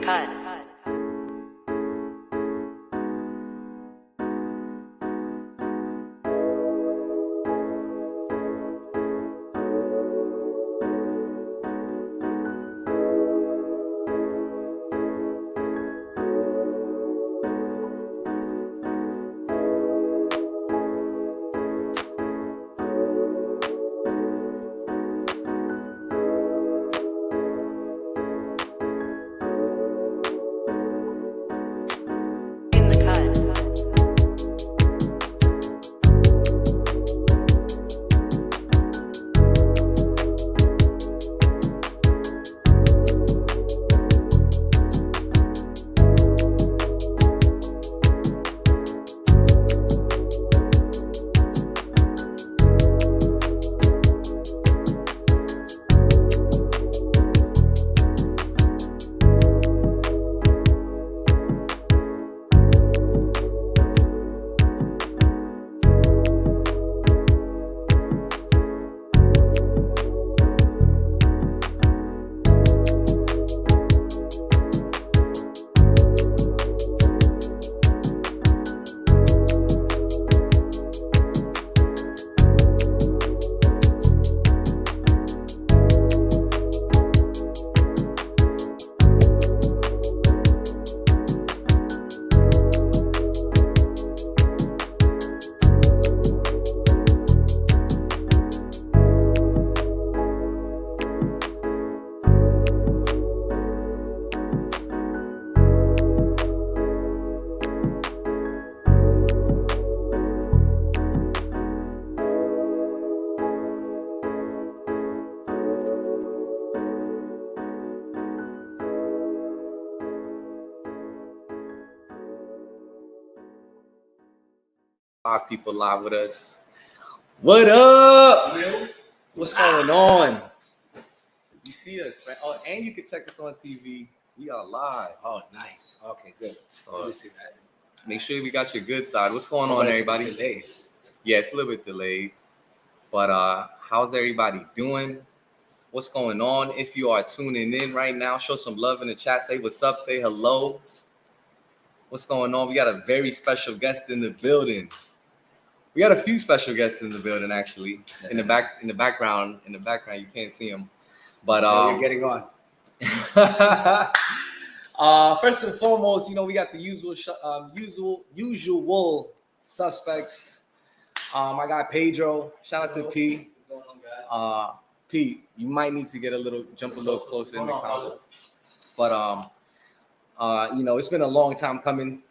cut. Five people live with us. What up? What's going on? You see us, right? Oh, and you can check us on TV. We are live. Oh, nice. Okay, good. So let me see that. Make sure we got your good side. What's going on, everybody? Delayed. Yeah, it's a little bit delayed. But how's everybody doing? What's going on? If you are tuning in right now, show some love in the chat. Say what's up. Say hello. What's going on? We got a very special guest in the building. We got a few special guests in the building, actually. In the background, you can't see them. But you're getting on. First and foremost, we got the usual suspects. I got Pedro. Shout out to P. P, you might need to jump a little closer in the camera. But it's been a long time coming.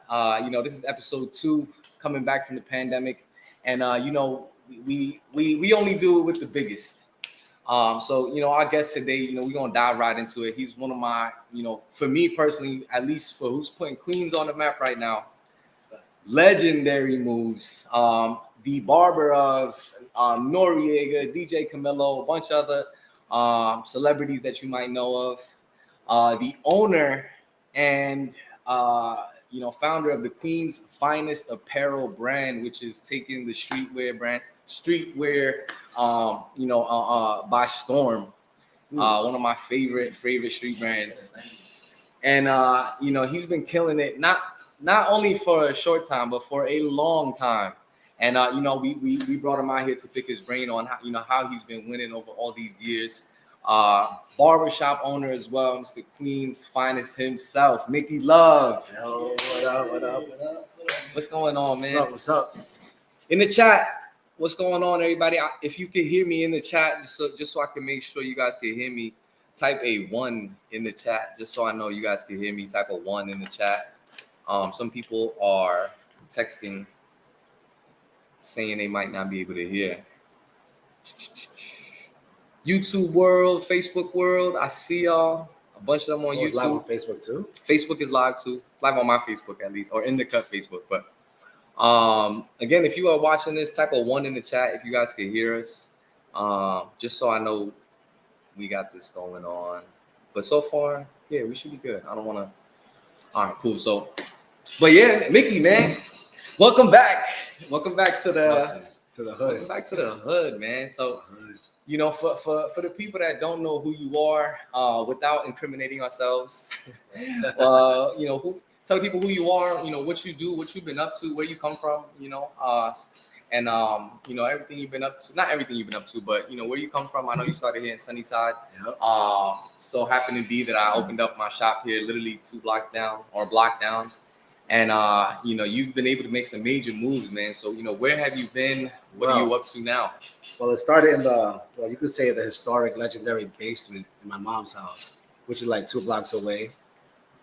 This is episode 2, coming back from the pandemic. And we only do it with the biggest. So our guest today, we're gonna dive right into it. He's one of my, for me personally, at least for who's putting Queens on the map right now, legendary moves. The barber of Noriega, DJ Camilo, a bunch of other celebrities that you might know of. The owner and founder of the Queens Finest Apparel brand, which is taking the streetwear by storm. One of my favorite street brands. And he's been killing it, not only for a short time, but for a long time. And we brought him out here to pick his brain on how he's been winning over all these years. Barbershop owner as well, Mr. Queens Finest himself, Mikki Love. Yo, what up? What's going on, man? What's up? In the chat, what's going on, everybody? If you can hear me in the chat, just so I can make sure you guys can hear me, type a 1 in the chat, just so I know you guys can hear me. Type a 1 in the chat. Some people are texting, saying they might not be able to hear. YouTube world, Facebook world, I see y'all. A bunch of them on YouTube. Live on Facebook too? Facebook is live too. Live on my Facebook at least, or in the cut Facebook. But again, if you are watching this, type a 1 in the chat if you guys can hear us. Just so I know we got this going on. But so far, yeah, we should be good. I don't want to. All right, cool. So, but yeah, Mikki, man, welcome back. Welcome back to the hood. Welcome back to the hood, man. So. you know, for the people that don't know who you are, without incriminating ourselves, you know, tell people who you are, you know, what you do, what you've been up to, where you come from, you know, and you know, everything you've been up to. Not everything you've been up to, but you know, where you come from. I know you started here in Sunnyside. Yep. So happened to be that I opened up my shop here, literally 2 blocks down or a block down. And you know, you've been able to make some major moves, man. So you know, where have you been? What are you up to now? Well, it started in the, well, you could say the historic, legendary basement in my mom's house, which is like 2 blocks away.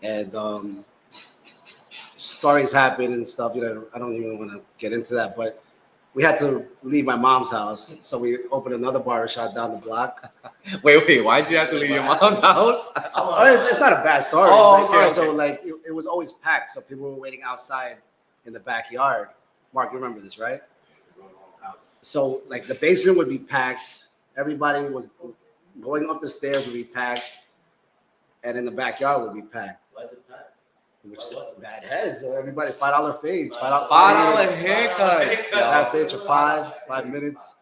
And stories happen and stuff. You know, I don't even want to get into that, but we had to leave my mom's house, so we opened another barbershop down the block. Wait, why'd you have to leave your mom's house? It's not a bad story. Oh, it's like, okay. So like it was always packed, so people were waiting outside in the backyard. Mark, you remember this, right? So like the basement would be packed. Everybody was going up the stairs would be packed, and in the backyard would be packed. Why is it packed? Which is bad heads. So everybody $5 fades. $5 haircuts. Last fades for 5 minutes.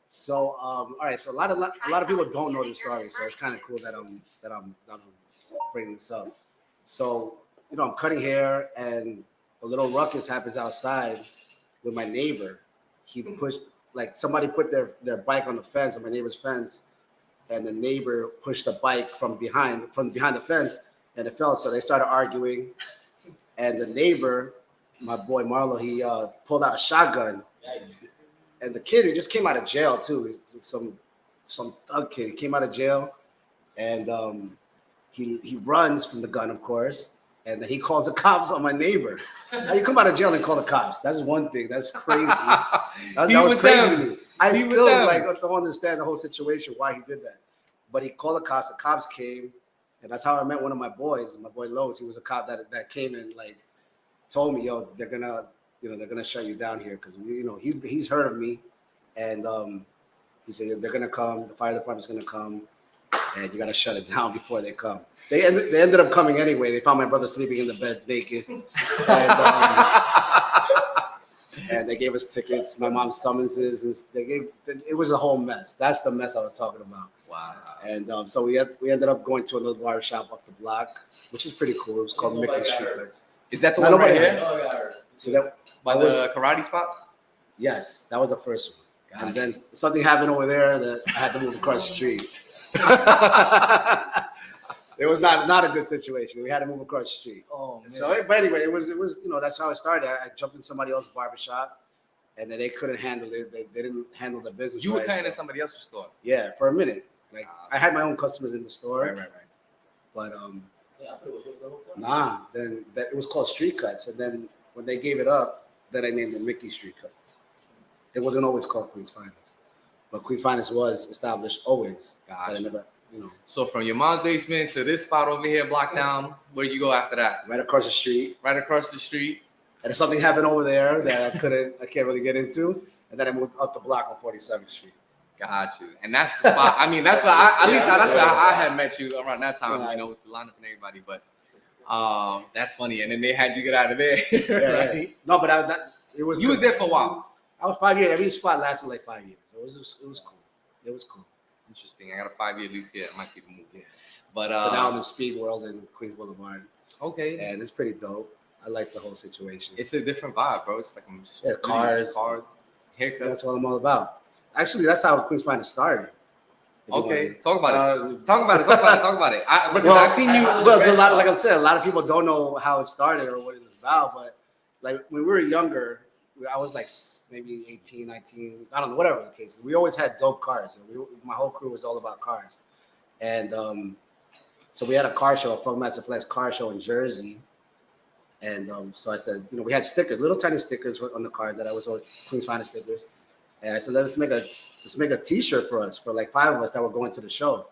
So all right. So a lot of people don't know this story. So it's kind of cool that I'm bringing this up. So you know, I'm cutting hair, and a little ruckus happens outside with my neighbor. He pushed, like, somebody put their bike on the fence, on my neighbor's fence, and the neighbor pushed the bike from behind the fence, and it fell. So they started arguing, and the neighbor, my boy Marlo, he pulled out a shotgun, and the kid, he just came out of jail too. Some thug kid, he came out of jail, and he runs from the gun, of course, and then he calls the cops on my neighbor. Now you come out of jail and call the cops. That's one thing. That's crazy. That was crazy to me. I still don't understand the whole situation, why he did that. But he called the cops. The cops came, and that's how I met one of my boys. My boy Lowe's. He was a cop that came and like told me, "Yo, they're gonna shut you down here because he's heard of me," and he said they're gonna come. The fire department's gonna come, and you gotta shut it down before they come. They ended up coming anyway. They found my brother sleeping in the bed naked, and they gave us tickets. My mom's summonses, and it was a whole mess. That's the mess I was talking about. Wow. And so we ended up going to another barbershop up the block, which is pretty cool. It was called Mikki Street Cuts. Is that the one right here? So that By the karate spot? Yes, that was the first one. Gotcha. And then something happened over there that I had to move across the street. It was not a good situation. We had to move across the street. Oh, man. So, but anyway, it was that's how it started. I jumped in somebody else's barbershop, and then they couldn't handle it. They didn't handle the business. You were right, cutting in somebody else's store. Yeah, for a minute. Like I had my own customers in the store. Right. But Yeah, then it was called Street Cuts, and then when they gave it up, then I named it Mikki Street Cuts. It wasn't always called Queens Finest, but Queens Finest was established always. Gotcha. But I never, So from your mom's basement to this spot over here, block down, where you go after that? right across the street. Right across the street. And if something happened over there that I can't really get into, and then I moved up the block on 47th Street. Got you. And that's the spot. I mean, that's where I had met you around that time, with the lineup and everybody. But that's funny. And then they had you get out of there. Right? No, but it was. You was there for a while. I was 5 years. Every spot lasted like 5 years. It was cool. It was cool. Interesting. I got a 5-year lease here. I might keep moving. Yeah. But so now I'm in Speed World in Queens Boulevard. Okay. And it's pretty dope. I like the whole situation. It's a different vibe, bro. It's like cars, haircuts. That's what I'm all about. Actually, that's how Queens Finest started. Okay, talk about it. Talk about it. I've seen you. Well, it's a lot. Like I said, a lot of people don't know how it started or what it was about. But like when we were younger, I was like maybe 18, 19. I don't know, whatever the case. We always had dope cars. My whole crew was all about cars, and so we had a car show, a Funkmaster Flex car show in Jersey. And so I said, we had stickers, little tiny stickers on the cars that I was always Queens Finest stickers. And I said, let's make a T-shirt for us, for like 5 of us that were going to the show.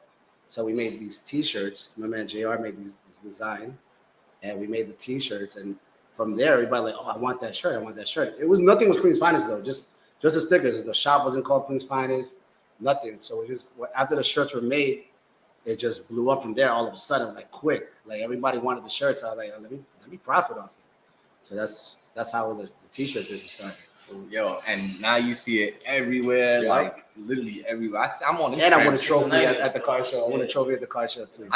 So we made these T-shirts. My man JR made this design, and we made the T-shirts. And from there, everybody like, oh, I want that shirt. It was nothing was Queens Finest though, just the stickers. The shop wasn't called Queens Finest, nothing. So after the shirts were made, it just blew up from there all of a sudden, like quick. Like everybody wanted the shirts. I was like, let me profit off it. So that's how the T-shirt business started. Yo, and now you see it everywhere, Yeah. like literally everywhere. I'm on Instagram. And I won a trophy at the car show. I won a trophy at the car show too.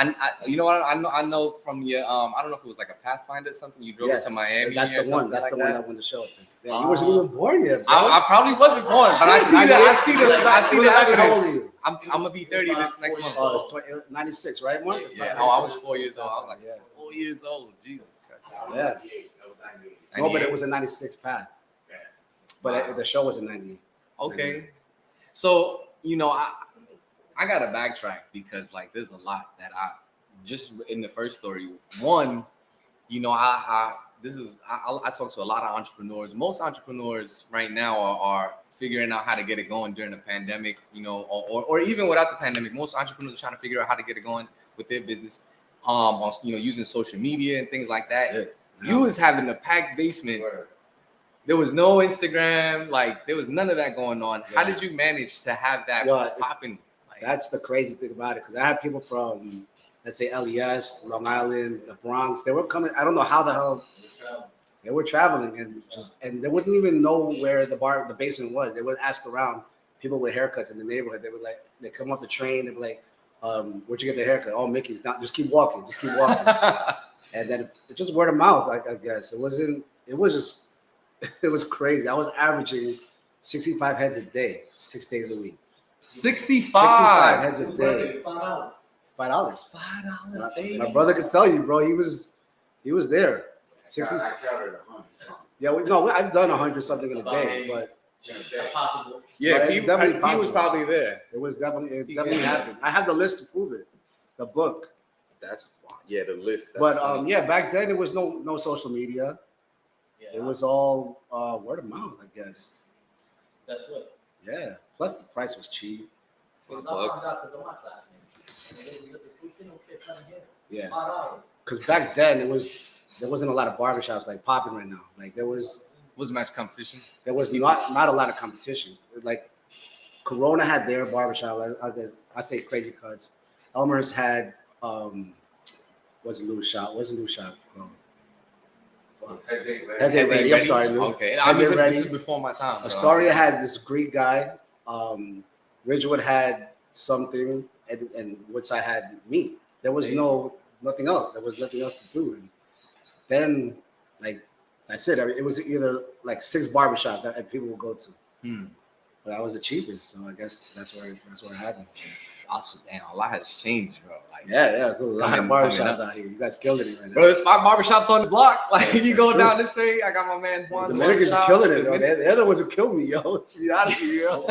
You know what? I know from your I don't know if it was like a Pathfinder or something. You drove it to Miami. That's the one. That's like the one that won the show. Yeah, you wasn't even born yet, bro. I probably wasn't born, but I see that. How old are you? I'm gonna be 30 this next month. Oh, it's 96, right, Mark? Yeah. Oh, I was 4 years old. I was like 4 years old. Jesus Christ. Yeah. No, but it was a 96 path. But the show was in 98. Okay. So, you know, I gotta backtrack because like there's a lot that I just in the first story. One, you know, I talk to a lot of entrepreneurs. Most entrepreneurs right now are figuring out how to get it going during the pandemic, you know, or even without the pandemic. Most entrepreneurs are trying to figure out how to get it going with their business, on, you know, using social media and things like that. You was having a packed basement. There was no Instagram, like there was none of that going on. How did you manage to have that popping? Like, that's the crazy thing about it, because I had people from, let's say, LES, Long Island, the Bronx. They were coming. I don't know how the hell they were traveling, and they wouldn't even know where the basement was. They would ask around people with haircuts in the neighborhood. They would they come off the train. They'd be like, "Where'd you get the haircut?" "Oh, Mickey's." "Not. Just keep walking. Just keep walking." And then it just word of mouth. Like, I guess it was just. It was crazy. I was averaging 65 heads a day, 6 days a week. 65 heads a day. $5. $5. My brother could tell you, bro. He was there. 60. I counted 100 something. Yeah, I've done 100 something in a day, but That's possible. Yeah, he was probably there. it definitely happened. I have the list to prove it. The book. That's the list. But back then there was no social media. It was all word of mouth, I guess. That's what. Yeah. Plus the price was cheap. Yeah. Because back then there wasn't a lot of barbershops like popping right now. Like there was match competition. There was not a lot of competition. Like Corona had their barbershop. I say Crazy Cuts. Elmer's had what's Lou's shop called? Heads Ain't Ready. I'm sorry, Lou. Okay, This is before my time. Astoria had this Greek guy. Ridgewood had something, and Woodside had me. There was nothing else. There was nothing else to do. And then, like I said, it was either like 6 barbershops that people would go to. But I was the cheapest, so I guess that's where it happened. Also, damn, a lot has changed, bro. Like, there's a lot of barbershops out here. You guys killing it right now. Bro, there's 5 barbershops on the block. Like, you go down this way, I got my man Juan. The Dominicans killing it, bro. They're the other ones who killed me, yo. To be honest with you, yo.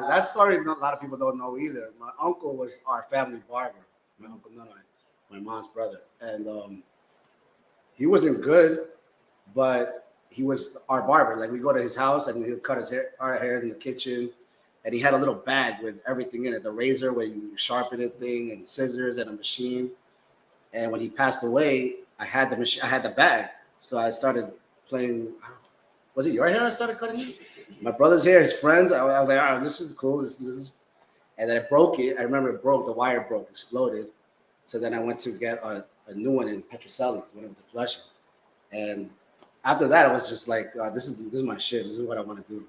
That story a lot of people don't know either. My uncle was our family barber. My uncle Nunai, my mom's brother. And he wasn't good, but he was our barber. Like, we go to his house and he'll cut our hair in the kitchen. And he had a little bag with everything in it, the razor where you sharpen it thing, and scissors and a machine. And when he passed away, I had the machine, I had the bag. So I started playing. Was it your hair I started cutting it? My brother's hair, his friends. I was like, oh, this is cool. This is. And then I broke it. I remember it broke. The wire broke, exploded. So then I went to get a new one in Petrocelli when I went to Flushing. And after that, I was just like, this is my shit. This is what I want to do.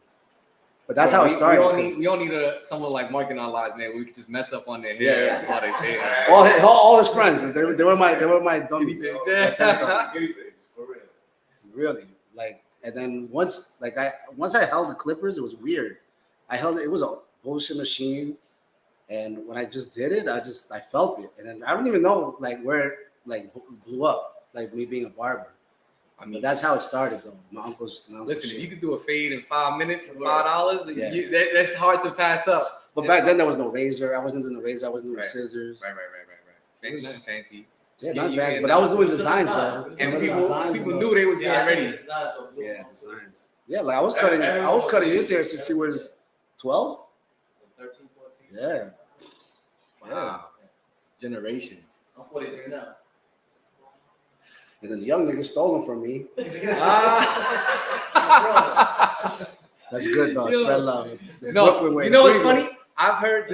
But that's how it started. We don't need someone like Mark in our lives, man. We could just mess up on their hair. Yeah. All his friends. They were my dummies. For real. Really, like, and then once I held the clippers, it was weird. It was a bullshit machine, and when I just did it, I felt it, and then I don't even know like where it like blew up, like me being a barber. I mean, but that's how it started, though. My uncle's listen, shit. if you could do a fade in 5 minutes for $5, that's hard to pass up. But back then there was no razor. I wasn't doing the razor. I wasn't doing scissors. Right. Nothing fancy. Yeah, not fancy. But I was doing designs, though. And people knew they was getting ready. Yeah, designs. Yeah, like I was cutting his hair since he was 12. 13, 14. Yeah. Wow. Generation. I'm 43 now. And then the young nigga stole them from me. That's good, though. Spread love. No, you know what's funny? I've heard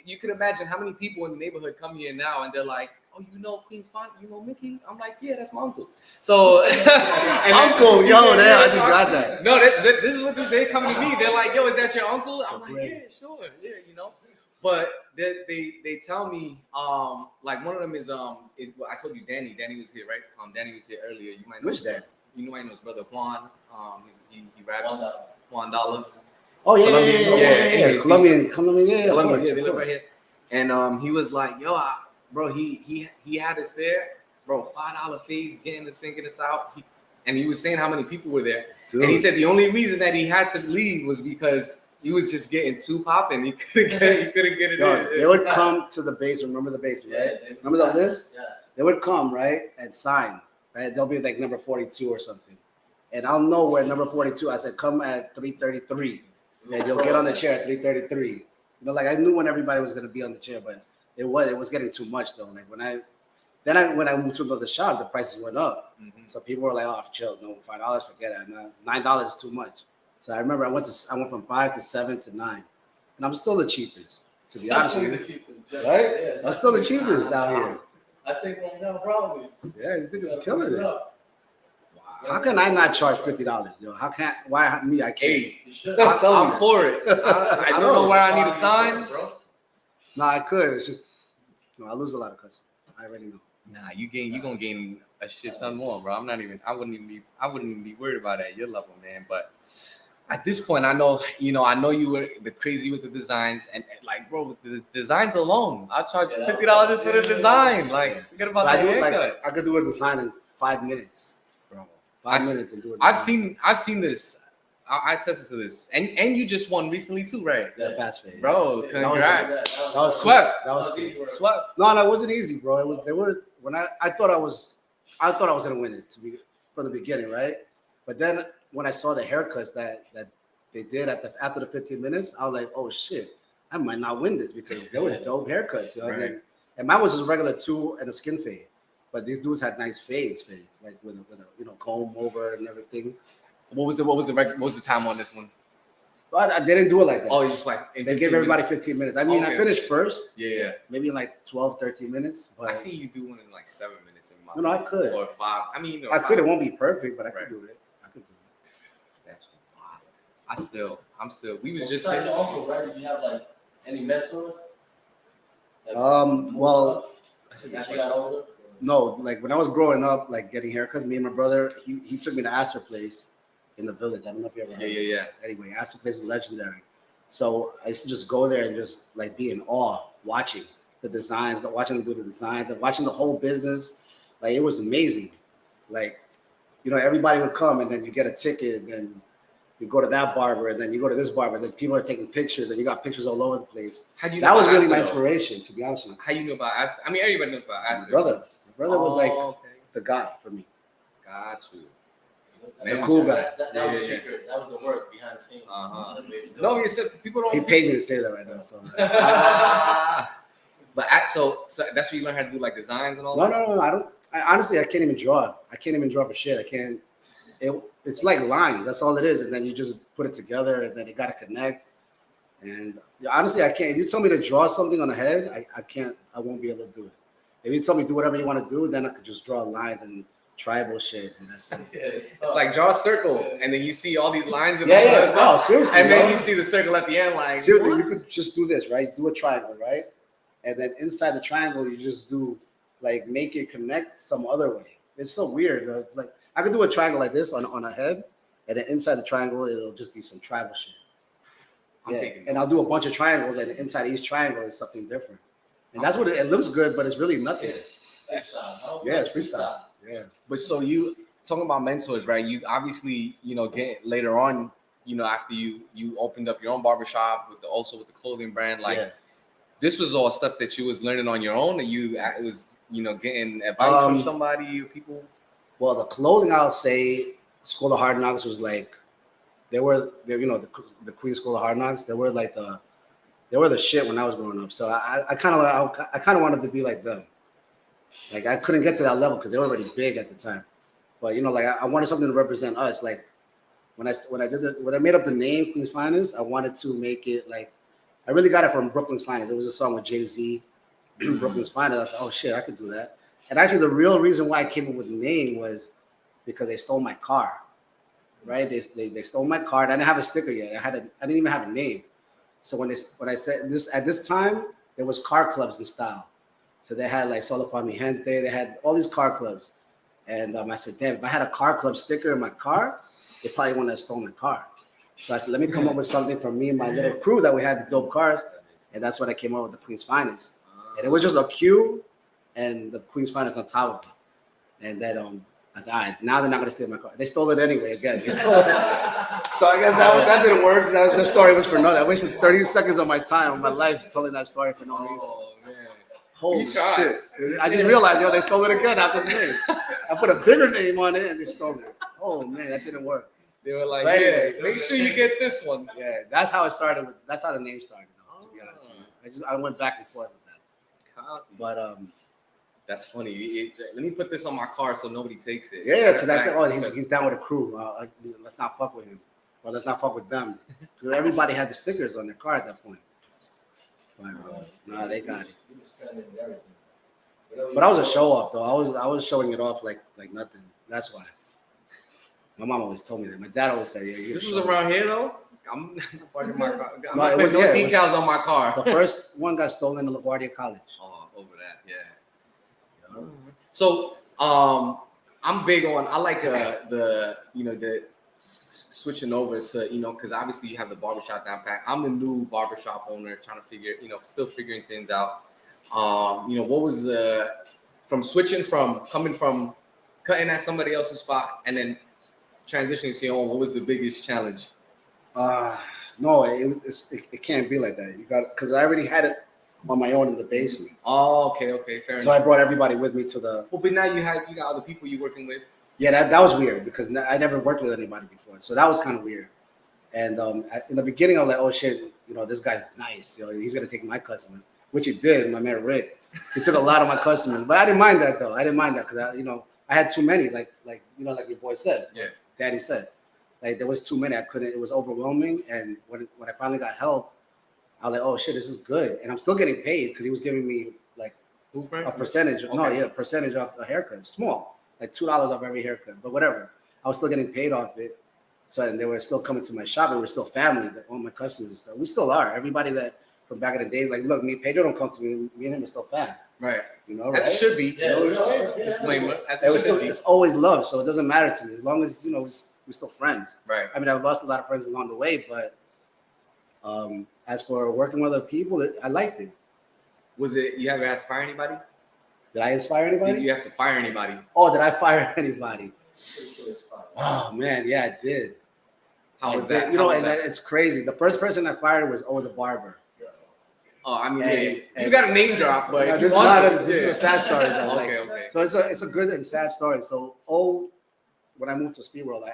you can imagine how many people in the neighborhood come here now and they're like, "Oh, you know Queens Finest? You know Mikki?" I'm like, "Yeah, that's my uncle." So, Uncle, yo, there, I just got that. No, this is what they coming to me. They're like, "Yo, is that your uncle?" I'm like, "Yeah, sure, yeah, you know." But they tell me like one of them is well, I told you Danny was here, right? Danny was here earlier. You might know Which Danny? You might know his brother Juan. He raps. Juan Dollar. Oh yeah. Colombian, yeah, course, they live right here. And he was like, "Yo, bro, he had us there, bro. $5 fees, getting us in, getting us out." And he was saying how many people were there, dude. And he said the only reason that he had to leave was because he was just getting too popping. He couldn't get it in. They would come to the basement. Remember the basement, right? Remember this? Yes. They would come, right, and sign. Right? They'll be like number 42 or something. And I'll know where number 42. I said, come at 3:33. And you'll get on the chair at 3:33. You know, like I knew when everybody was gonna be on the chair, but it was getting too much though. Like when I moved to another shop, the prices went up. Mm-hmm. So people were like, "Oh, chill, no, $5, forget it. $9 is too much." So I remember I went from 5 to 7 to 9, and I'm still the cheapest, to be honest with you. Right? Yeah, I'm still the cheapest out here. I think I'm gonna probably. Yeah, you think it's killing it. Wow. How can I not charge $50? Yo, why me? I can't. I'm for it. I don't know where I need a sign, bro. No, I could. It's just I lose a lot of customers. I already know. Nah, you gonna gain a shit ton more, bro. I wouldn't even be worried about that at your level, man. But at this point, I know you were the crazy with the designs, and like, bro, with the designs alone, I'll charge $50 just for the design. Like, forget about that haircut. I could do a design in 5 minutes, bro. 5 minutes and do it. I've seen this. I tested to this, and you just won recently too, right? That fast fade, bro. Congrats. That was swept. That was swept. No, it wasn't easy, bro. I thought I was gonna win it from the beginning, right? But then when I saw the haircuts that they did after the 15 minutes, I was like, oh shit, I might not win this because they were dope haircuts, you know? Right. And mine was just a regular 2 and a skin fade, but these dudes had nice fades, like with a comb over and everything. What was the time on this one? But they didn't do it like that. Oh, you just like they gave everybody 15 minutes. I mean, I finished first. Yeah. Maybe in like 12, 13 minutes. But I see you do one in like 7 minutes. No, I could. Or 5. I mean, I could. It won't be perfect, but I could do it. That's wild. I'm still. We was just saying. Also, right? Did you have like any mentors? Well, as you got older. No, like when I was growing up, like getting haircuts, me and my brother, he took me to Astor Place in the Village. I don't know if you ever heard. Yeah. Anyway, Astor Place is legendary. So I used to just go there and just like be in awe, watching the designs, but watching them do the designs and watching the whole business. Like it was amazing. Like, everybody would come and then you get a ticket and then you go to that barber and then you go to this barber. And then people are taking pictures and you got pictures all over the place. That was really my inspiration, to be honest with you. How you know about Astor? I mean, everybody knows about Astor. My brother was like the guy for me. Got you. The cool guy. That was the secret. That was the work behind the scenes. No, you said people don't. He paid me to say that right now. So. But so that's where you learn how to do like designs and all. No. I can't even draw. I can't even draw for shit. I can't. It's like lines. That's all it is, and then you just put it together, and then it got to connect. And honestly, I can't. If you tell me to draw something on the head, I can't. I won't be able to do it. If you tell me do whatever you want to do, then I could just draw lines and tribal shit, and that's it. It's like draw a circle, and then you see all these lines. And no, seriously. And then you see the circle at the end, like seriously, you could just do this, right? Do a triangle, right? And then inside the triangle, you just do like make it connect some other way. It's so weird. It's like I could do a triangle like this on a head, and then inside the triangle, it'll just be some tribal shit. And I'll do a bunch of triangles, and inside each triangle is something different. And that's what it looks good, but it's really nothing. Freestyle. Yeah, it's freestyle. Yeah. But so you talking about mentors, right? You obviously, get later on, after you opened up your own barbershop also with the clothing brand, like this was all stuff that you was learning on your own, and it was getting advice from somebody or people. Well, the clothing, I'll say, School of Hard Knocks was like the Queens School of Hard Knocks. They were the shit when I was growing up. So I kind of wanted to be like them. Like I couldn't get to that level because they were already big at the time. But I wanted something to represent us. Like when I made up the name Queens Finest, I wanted to make it like I really got it from Brooklyn's Finest. It was a song with Jay-Z, Brooklyn's Finest. I said, oh shit, I could do that. And actually, the real reason why I came up with the name was because they stole my car. Right? They stole my car. And I didn't have a sticker yet. I didn't even have a name. So when I said this at this time, there was car clubs in style. So they had like Solo Pa Mi Gente. They had all these car clubs. And I said, damn, if I had a car club sticker in my car, they probably wouldn't have stolen my car. So I said, let me come up with something for me and my little crew that we had the dope cars. And that's when I came up with the Queens Finest. And it was just a Q and the Queens Finest on top of it. And then I said, all right, now they're not going to steal my car. They stole it anyway, again. They stole it. So I guess that didn't work. The story was for nothing. I wasted 30 seconds of my time, of my life, telling that story for no reason. Oh, man. Holy shit. I didn't realize, they stole it again after the name. I put a bigger name on it and they stole it. Oh, man, that didn't work. They were like, But anyway, make sure you get this one. Yeah, that's how it started. That's how the name started, though, to be honest. I went back and forth with that. But that's funny. Let me put this on my car so nobody takes it. yeah, because I thought, he's down with a crew. Let's not fuck with him. Or let's not fuck with them. Because everybody had the stickers on their car at that point. But nah, they got it. But I was a show off though. I was showing it off like nothing. That's why. My mom always told me that. My dad always said, "Yeah, this was around here though." I'm not parking my car. I'm No, not it was- putting no yeah, it was- decals on my car. The first one got stolen in LaGuardia College. Oh, over that, yeah. So, I'm big on. I like the switching over to because obviously you have the barbershop down pat. I'm a new barbershop owner, trying to figure still figuring things out. What was from switching from coming from cutting at somebody else's spot and then transitioning to your own? What was the biggest challenge? No, it can't be like that. You got because I already had it on my own in the basement. Oh, okay, fair So enough. I brought everybody with me to the. Well, but now you got other people you're working with. Yeah, that was weird because I never worked with anybody before, so that was kind of weird. And in the beginning, I was like, "Oh shit, this guy's nice. He's gonna take my customers," which he did. My man Rick, he took a lot of my customers, but I didn't mind that though. I didn't mind that because I had too many. Like your boy said, Yeah. Daddy said, like there was too many. I couldn't. It was overwhelming. And when I finally got help, I was like, "Oh shit, this is good." And I'm still getting paid because he was giving me like a percentage. Okay. No, yeah, a percentage off the haircut. Small. Like $2 off every haircut, but whatever. I was still getting paid off it. So and they were still coming to my shop. And we're still family, all my customers and stuff. We still are. Everybody that from back in the days, like, look, Pedro don't come to me. Me and him are still fam. Right. Right? As it should be. Yeah, Disclaimer. As it should be. It's always love, so it doesn't matter to me as long as we're still friends. Right. I mean, I've lost a lot of friends along the way, but as for working with other people, I liked it. Was it? You ever had to fire anybody? Did I inspire anybody? Did you have to fire anybody? Oh, did I fire anybody? Oh man, yeah, I did. How was I did. that? It's crazy. The first person I fired was the barber. Oh, I mean, And- you got a name drop, but if this you is want not to, this is a sad story though. Okay. So it's a good and sad story. So when I moved to Speed World,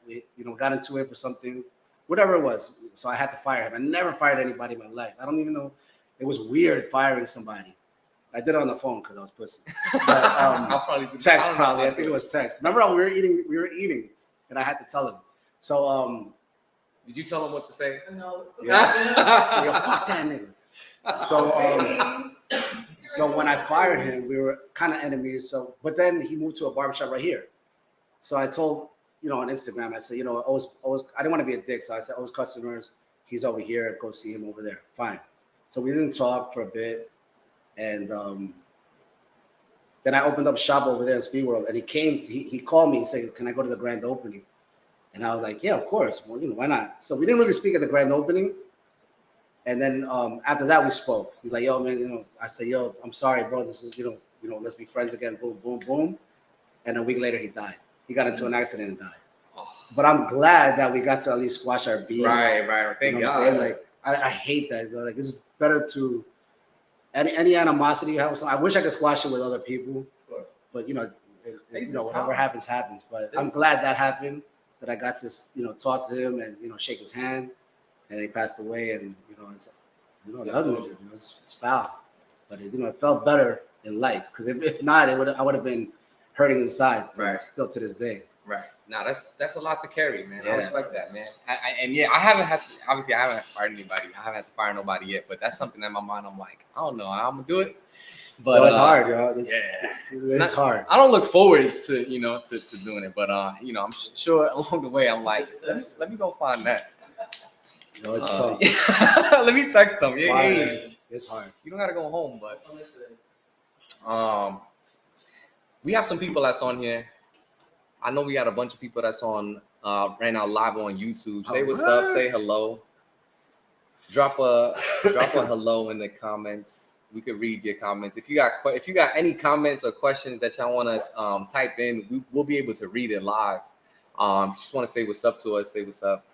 we got into it for something, whatever it was. So I had to fire him. I never fired anybody in my life. I don't even know. It was weird firing somebody. I did it on the phone because I was pussy. But, I'll probably text probably. I think it was text. Remember how we were eating, and I had to tell him. So did you tell him what to say? No. yeah, yo, fuck that nigga. So when I fired him, we were kind of enemies. So, but then he moved to a barbershop right here. So I told on Instagram, I said, always, I didn't want to be a dick, so I said, always customers, he's over here, go see him over there. Fine. So we didn't talk for a bit. And then I opened up shop over there in Speed World, and he called me and said, "Can I go to the grand opening?" And I was like, "Yeah, of course. Well, why not?" So we didn't really speak at the grand opening. And then after that, we spoke. He's like, "Yo, man, I said, yo, I'm sorry, bro. This is, let's be friends again." Boom, boom, boom. And a week later, he died. He got into an accident and died. Oh. But I'm glad that we got to at least squash our beef. Right. Thank What God. I'm saying? Like, I hate that. Like, it's better to. Any animosity you have with someone, I wish I could squash it with other people, but whatever happens. But I'm glad that happened. That I got to talk to him and shake his hand, and he passed away. And it's foul, but it felt better in life because if not, I would have been hurting inside. Right. Still to this day. Right. Now that's a lot to carry, man. Yeah. I respect that, man. I haven't had to. Obviously, I haven't fired anybody. I haven't had to fire nobody yet. But that's something in my mind. I'm like, I don't know how I'm gonna do it. But Yo, it's hard, yo. Yeah. It's hard. I don't look forward to to doing it, but I'm sure along the way I'm like, let me go find that. Yo, it's tough. Let me text them. Yeah, It's hard. you don't gotta go home, but we have some people that's on here. I know we got a bunch of people that's on right now live on YouTube. Say what's up. Say hello. Drop a hello in the comments. We could read your comments. If you got any comments or questions that y'all want to type in, we'll be able to read it live. If you just want to say what's up to us, say what's up.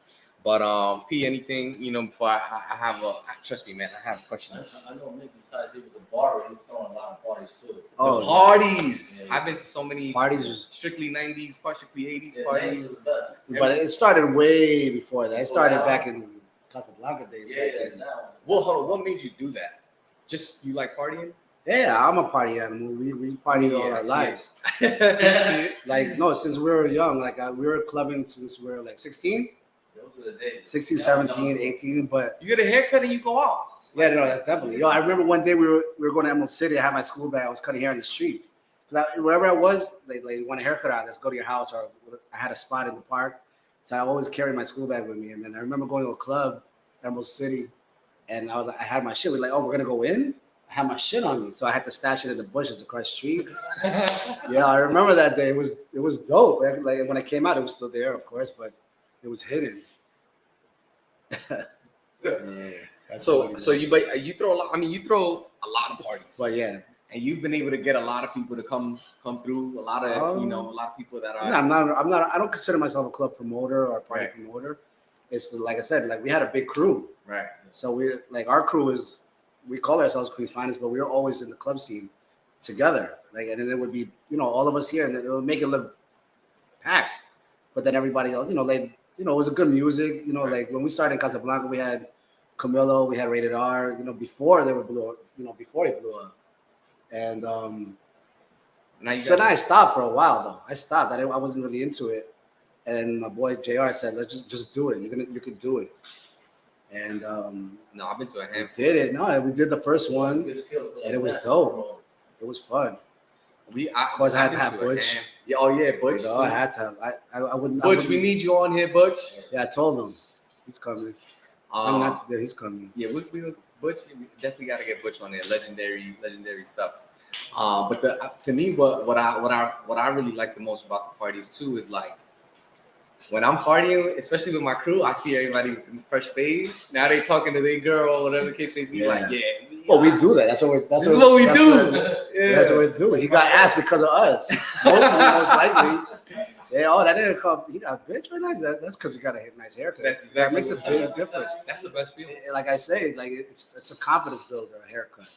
But P, anything before I have trust me, man, I have questions. I know Mikki decided he was a barber. He was throwing a lot of parties too. Oh, Parties. Yeah. I've been to so many Parties. strictly 90s, strictly 80s Yeah, parties. was the best. But it started way before that. It started back in Casablanca days. Yeah, right yeah, then. now. Well, hold on. What made you do that? Just you like partying? Yeah, I'm a party animal. We partied all Yeah, I our see lives. it. Like, no, since we were young, like we were clubbing since we were like 16, Those were the days. 16, Yeah, 17, 18. But You get a haircut and you go out. yeah, no, definitely. Yo, I remember one day we were going to Emerald City. I had my school bag. I was cutting hair in the streets. Wherever I was, they want a haircut out. Let's go to your house. Or I had a spot in the park. So I always carried my school bag with me. And then I remember going to a club, Emerald City, and I had my shit. We're like, oh, we're going to go in? I had my shit on me. So I had to stash it in the bushes across the street. Yeah, I remember that day. It was dope. Like when I came out, it was still there, of course, but it was hidden. So you throw a lot. I mean, you throw a lot of parties. But yeah, and you've been able to get a lot of people to come through. A lot of a lot of people that are. I'm not. I don't consider myself a club promoter or a party promoter. It's like I said, like we had a big crew. Right. So our crew is. We call ourselves Queens Finest, but we were always in the club scene together. Like, and then it would be, all of us here, and it would make it look packed. But then everybody else, it was a good music. Like when we started in Casablanca, we had Camilo, we had Rated R. Before they blew up, and I stopped for a while though. I stopped. I wasn't really into it, and my boy JR said, "Let's just do it. You can do it." And no, I've been to a handful. We did it. No, we did the first one, and it was dope. It was fun. Of course, I had to have Butch. Yeah, oh yeah, Butch. I had to have. I wouldn't. Butch, we need you on here, Butch. Yeah, I told him he's coming. Not today. He's coming. Yeah, we Butch. We definitely got to get Butch on there. Legendary stuff. But to me, what I really like the most about the parties too is like. When I'm partying, especially with my crew, I see everybody in fresh fade. Now they talking to their girl or whatever the case may be. Like, well, we do that. That's what we do. That's what we do. He got asked because of us. Most likely. Yeah, that didn't come. He got a bitch right now. That's because he got a nice haircut. That makes a big difference. That's the best feeling. Like I say, like it's a confidence builder, a haircut.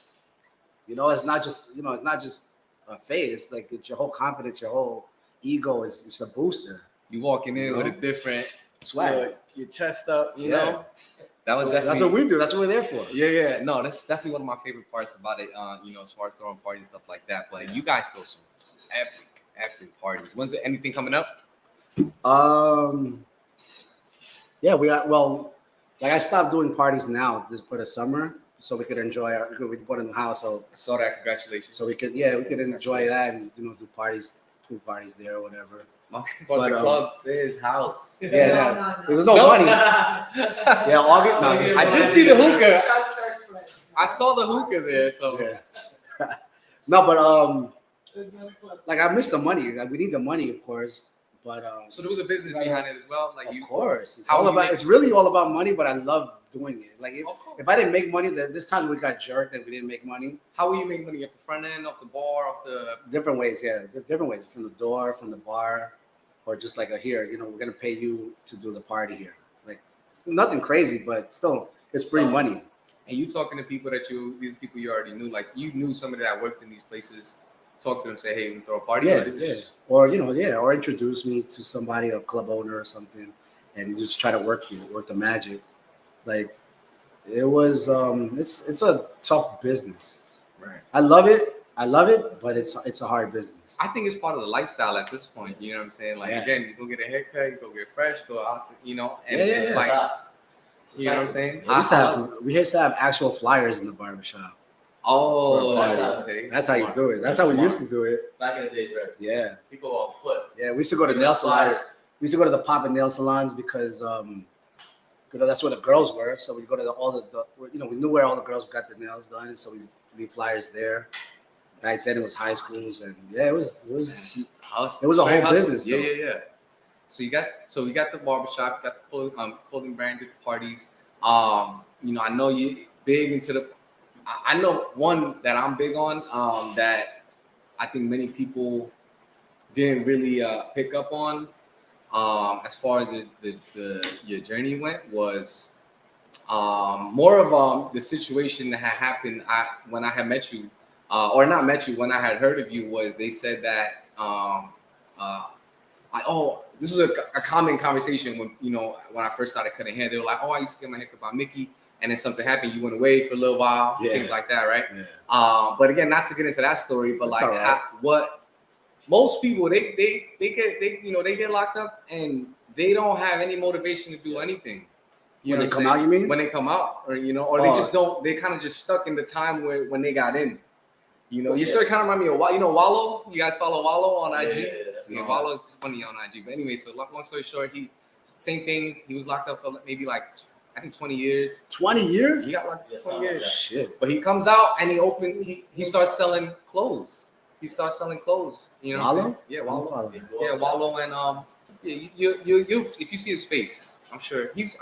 It's not just a fade. It's like it's your whole confidence, your whole ego it's a booster. You walking in with a different swag, your chest up, you know. That's what we do. That's what we're there for. Yeah. No, that's definitely one of my favorite parts about it. As far as throwing parties and stuff like that. But you guys throw some epic parties. When's there anything coming up? Yeah, we got. Well, like I stopped doing parties now for the summer, so we could enjoy we bought a new house, so I saw that. Congratulations. So we could enjoy that and do parties, pool parties there or whatever. But the club to his house. Yeah, no. There's no money. Yeah, August. No, I did see the hookah. I saw the hookah there. So yeah. No, but like I missed the money. Like we need the money, of course. But so there was a business behind it as well. Like of course, it's really all about money. But I love doing it. Like if I didn't make money, this time we got jerked and we didn't make money. How will you make money? Off the front end, off the bar, off the different ways? Yeah, different ways from the door, from the bar. Or just like here, we're gonna pay you to do the party here. Like nothing crazy, but still, it's free money. And you talking to people these people you already knew, like you knew somebody that worked in these places. Talk to them, say, hey, we can throw a party. Yeah. Or or introduce me to somebody, a club owner or something, and just try to work the magic. Like it was, it's a tough business. Right. I love it. I love it, but it's a hard business. I think it's part of the lifestyle at this point. You know what I'm saying? Like again, you go get a haircut, you go get fresh, go out, you know, and it's like, you know what I'm saying? Yeah, we used to have actual flyers in the barbershop. Oh, that's how you do it. That's how we used to do it back in the day, right? Yeah, people on foot. Yeah, we used to go to nail salons. We used to go to the pop and nail salons because that's where the girls were. So we go to all the we knew where all the girls got their nails done, so we leave flyers there. Back then it was high schools, and it was a whole business. Yeah. So we got the barbershop, got the clothing branded parties. I know you big into the. I know one that I'm big on that I think many people didn't really pick up on as far as your journey went was more of the situation that had happened when I had met you, or not met you, when I had heard of you, was they said that this was a common conversation when I first started cutting hair. They were like, I used to get my haircut by Mikki, and then something happened, you went away for a little while, things like that, right? Yeah. But again, not to get into that story, but that's like what most people they get locked up and they don't have any motivation to do anything. When they come out, you mean? When they come out, or or they just don't. They kind of just stuck in the time when they got in. You sort of kind of remind me of Wallow. You guys follow Wallow on IG? Yeah, Wallow is funny on IG. But anyway, so long story short, same thing. He was locked up for maybe like I think 20 years. 20 years? He got locked up for 20 years. Shit. But he comes out and he starts selling clothes. He starts selling clothes. Wallow? Yeah, Wallow. Yeah, Wallow, and you if you see his face, I'm sure he's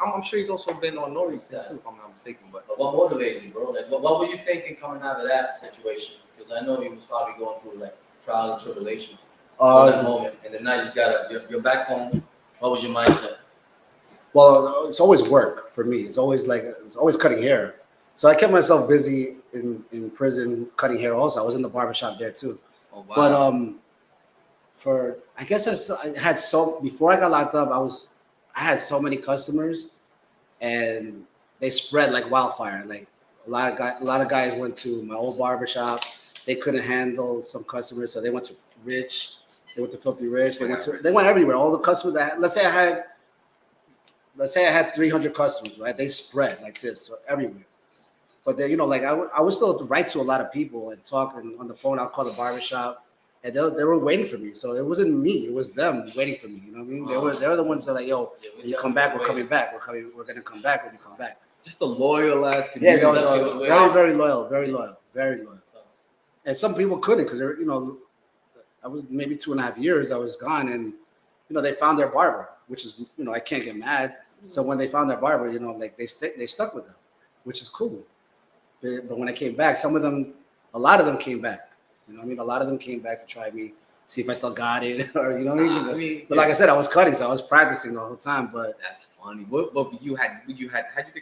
also been on Nori's thing too, if I'm not mistaken. But what motivated you, bro? Like, what were you thinking coming out of that situation? Because I know you was probably going through like trials and tribulations at that moment, and then now you just you're back home. What was your mindset? Well, it's always work for me. It's always cutting hair. So I kept myself busy in prison cutting hair. Also, I was in the barbershop there too. Oh, wow. But I guess I had before I got locked up, I had so many customers, and they spread like wildfire. Like a lot of guys went to my old barbershop. They couldn't handle some customers, so they went to Rich. They went to Filthy Rich. They went everywhere. All the customers let's say I had 300 customers, right? They spread like this, so everywhere. But then, I would still write to a lot of people and talk, and on the phone, I'll call the barbershop, and they were waiting for me. So it wasn't me; it was them waiting for me. You know what I mean? They were the ones that were like, "Yo, when you come back, we're coming back. We're gonna come back when you come back." Just a loyal ass community. Yeah, no, very, very loyal, very loyal, very loyal. And some people couldn't because I was maybe 2.5 years I was gone, and they found their barber, which is I can't get mad. So when they found their barber, like they stuck with them, which is cool. But when I came back, a lot of them came back. A lot of them came back to try me, see if I still got it, or But like I said, I was cutting, so I was practicing the whole time. But that's funny. But how'd you get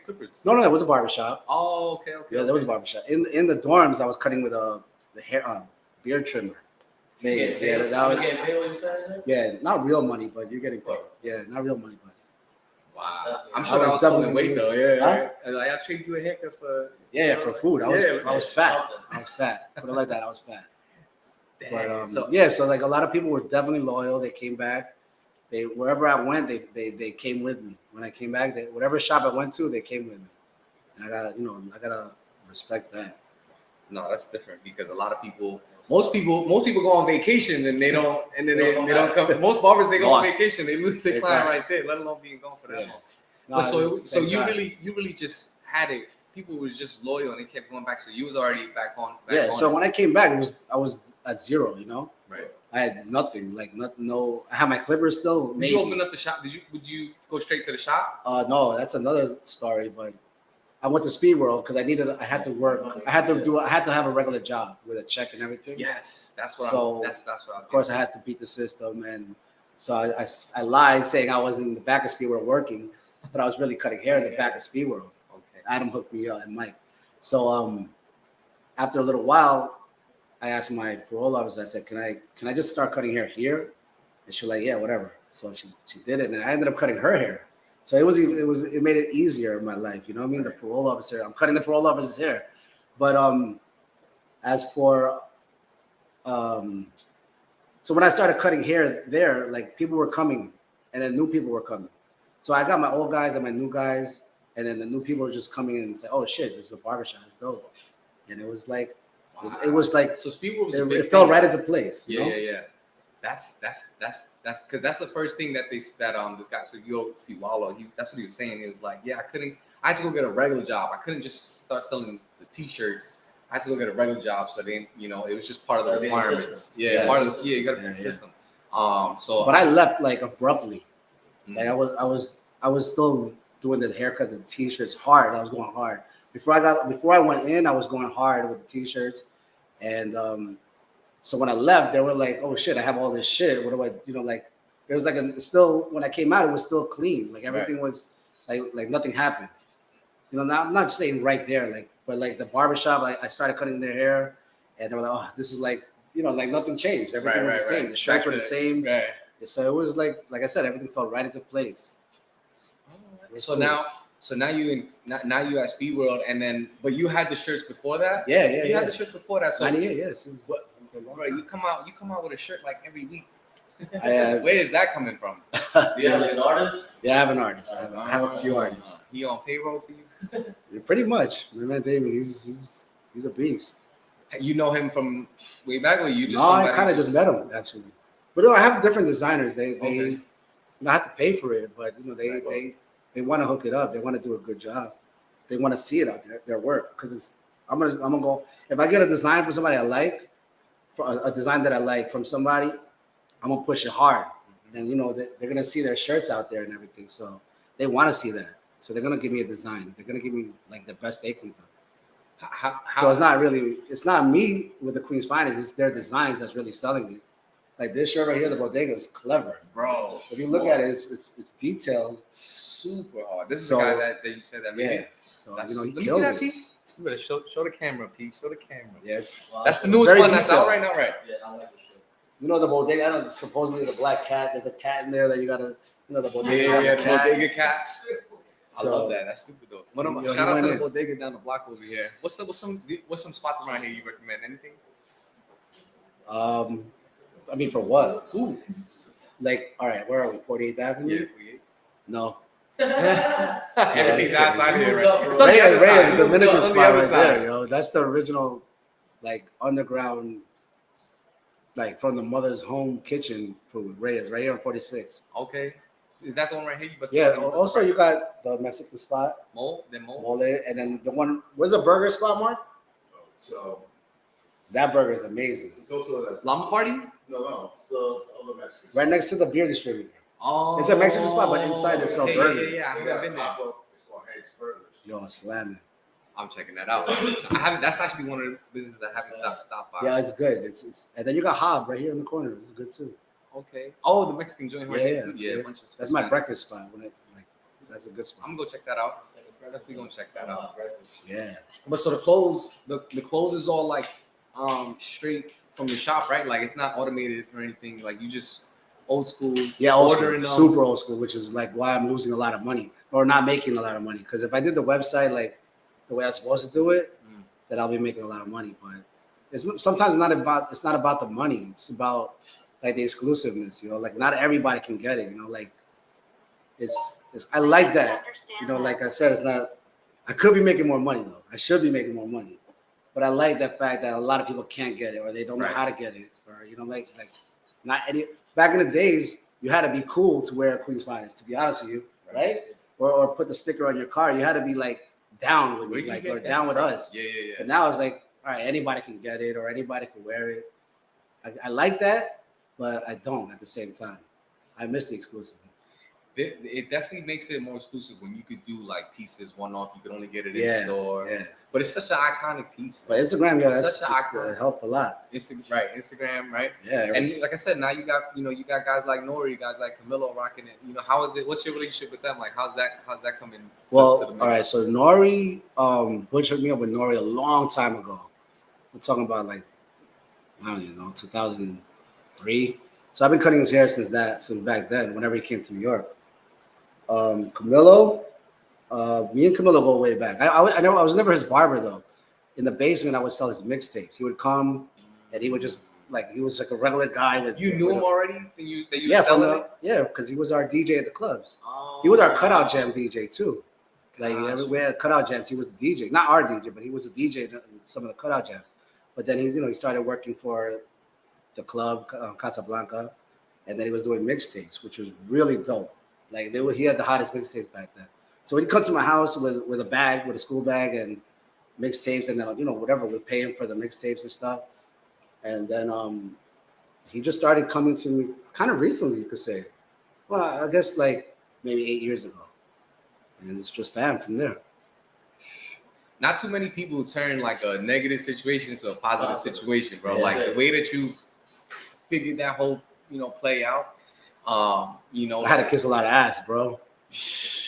clippers? No, it was a barbershop. Oh, okay. Yeah, there was a barbershop. In the dorms, I was cutting with the hair beard trimmer. Yeah, not real money, but you're getting paid. Yeah, not real money, but. Wow, I'm sure I was pulling weight though. Yeah, like I treated you a haircut for. Yeah, for food. I was fat. I was fat. Put it like that. I was fat. Damn. But so like a lot of people were definitely loyal. They came back. Wherever I went, they came with me. When I came back, whatever shop I went to, they came with me. And I gotta respect that. No, that's different because a lot of people. Most people go on vacation and they don't come. Most barbers they go on vacation, they lose their client right there, let alone being gone for that long. No, so you really just had it. People was just loyal and they kept going back. So you was already back on. So when I came back, I was at zero. Right. I had nothing. Like no. I had my clippers still. Did you open up the shop? Would you go straight to the shop? No, that's another story, but. I went to Speed World because I had to work. I had to have a regular job with a check and everything. Yes, that's what. That's what I was. Of course, I had to beat the system, and so I lied saying I was in the back of Speed World working, but I was really cutting hair in the back of Speed World. Okay. Adam hooked me up and Mike. So after a little while, I asked my parole officer. I said, "Can I just start cutting hair here?" And she's like, "Yeah, whatever." So she did it, and I ended up cutting her hair. So it made it easier in my life, you know what I mean? The parole officer, I'm cutting the parole officer's hair. But as for so when I started cutting hair there, like people were coming, and then new people were coming. So I got my old guys and my new guys, and then the new people were just coming in and say, "Oh shit, this is a barbershop. It's dope." And it was like, it was like, so Speedwood was it fell right into place. Yeah, yeah. That's because that's the first thing that this guy. So you'll see Wallow. That's what he was saying. He was like, yeah, I had to go get a regular job. I couldn't just start selling the t-shirts. I had to go get a regular job. So then, it was just part of the requirements. Yeah, part of the you got to be the system. But I left like abruptly. Like I was still doing the haircuts and t-shirts hard. I was going hard. Before I went in, I was going hard with the t-shirts. And so when I left, they were like, "Oh shit, I have all this shit. What do I, like?" It was like still when I came out, it was still clean. Like everything was like nothing happened. Now I'm not saying right there, but like the barbershop, I started cutting their hair, and they were like, "Oh, this is like, like nothing changed. Everything was the same. The shirts were the same." Right. So it was like I said, everything fell right into place. So cool. now you at Speed World, and then but you had the shirts before that. Yeah. You had the shirts before that. So 98, yes. Right, you come out with a shirt like every week. Where is that coming from? Do you have an artist? Yeah, I have an artist. I have a few artists. He on payroll for you? Yeah, pretty much. My man Damien, he's a beast. You know him from way back, or you just? No, I kind of just met him actually. But no, I have different designers. They I have to pay for it, but they want to hook it up. They want to do a good job. They want to see it out there, their work, because I'm gonna go. If I get a design for somebody I like, for a design that I like from somebody, I'm gonna push it hard, and they're gonna see their shirts out there and everything. So they want to see that. So they're gonna give me a design. They're gonna give me like the best they can do. So it's not me with the Queens Finest. It's their designs that's really selling it. Like this shirt right here, the bodega is clever, bro. If you look at it, it's detailed, super hard. This is the guy that you said that made it. So he let killed me it. See that, Pete? You better show the camera, Pete. Show the camera. Yes. Wow, that's the newest one that's out right now, right? Yeah, I like the shirt. The bodega. I know supposedly the black cat. There's a cat in there that you gotta. The bodega. Yeah, the bodega cat. So, I love that. That's super dope. Shout out to the bodega down the block over here. What's some spots around here you recommend? Anything? I mean, for what? Food. Like, all right, where are we? 48th Avenue? Yeah, 48. No. Everything's outside here, right? It's on the other Reyes, side. the Dominican spot right side. there, yo. That's the original, like, underground, like, from the mother's home kitchen food. Reyes, right here on 46. Okay. Is that the one right here? Yeah, also you got the Mexican spot. Mole, and then the one, where's the burger spot, Mark? So that burger is amazing. it's also that. Llama Party? No, it's the other Mexican. Right next to the beer distributor. Oh, it's a Mexican spot, but inside they sell burgers. Yeah, I haven't been there. It's called Hank's Burgers. Yo, slamming. I'm checking that out. That's actually one of the businesses I haven't stopped by. Yeah, it's good. It's and then you got Hob right here in the corner. It's good too. Okay. Oh, the Mexican joint right here. Yeah. That's my breakfast spot. That's a good spot. I'm gonna go check that out. Definitely gonna check that out. Yeah. But so the clothes is all like straight from the shop, right? Like it's not automated or anything. Like you just old school. Yeah, old school, super old school, which is like why I'm losing a lot of money or not making a lot of money. Because if I did the website like the way I'm supposed to do it, then I'll be making a lot of money. But sometimes it's not about the money. It's about like the exclusiveness, like not everybody can get it, like it's I like that, like I said, it's not, I could be making more money though. I should be making more money, but I like the fact that a lot of people can't get it or they don't know how to get it, or like not any, back in the days, you had to be cool to wear a Queens Finest, to be honest with you, right? Or put the sticker on your car. You had to be like down with me, like, or down with us. Yeah. But now it's like, all right, anybody can get it or anybody can wear it. I like that, but I don't at the same time. I miss the exclusiveness. It definitely makes it more exclusive when you could do like pieces one off. You could only get it in store. Yeah. But it's such an iconic piece. But Instagram, it helped a lot. Instagram, right? Yeah. And like I said, now you got guys like Nori, guys like Camilo rocking it. How is it? What's your relationship with them? Like, how's that coming? Well, to the mix? all right. So Nori, Butch hooked me up with Nori a long time ago. We're talking about like, I don't even know, 2003. So I've been cutting his hair since back then. Whenever he came to New York. Camilo, me and Camilo go way back. I was never his barber though. In the basement, I would sell his mixtapes. He would come and he would just like he was like a regular guy with. You knew with him already? That you yeah, selling it? yeah, because he was our DJ at the clubs. Oh. He was our cutout jam DJ too. Like Gotcha. we had cutout jams. He was the DJ, not our DJ, but he was a DJ in some of the cutout jams. But then he started working for the club Casablanca, and then he was doing mixtapes, which was really dope. Like he had the hottest mixtapes back then. So he'd come to my house with a bag, with a school bag, and mixtapes, and then whatever we'd pay him for the mixtapes and stuff. And then he just started coming to me kind of recently, you could say. Well, I guess like maybe 8 years ago. And it's just fam from there. Not too many people turn like a negative situation into a positive situation, bro. Yeah. Like the way that you figured that whole, play out. I had to kiss a lot of ass, bro.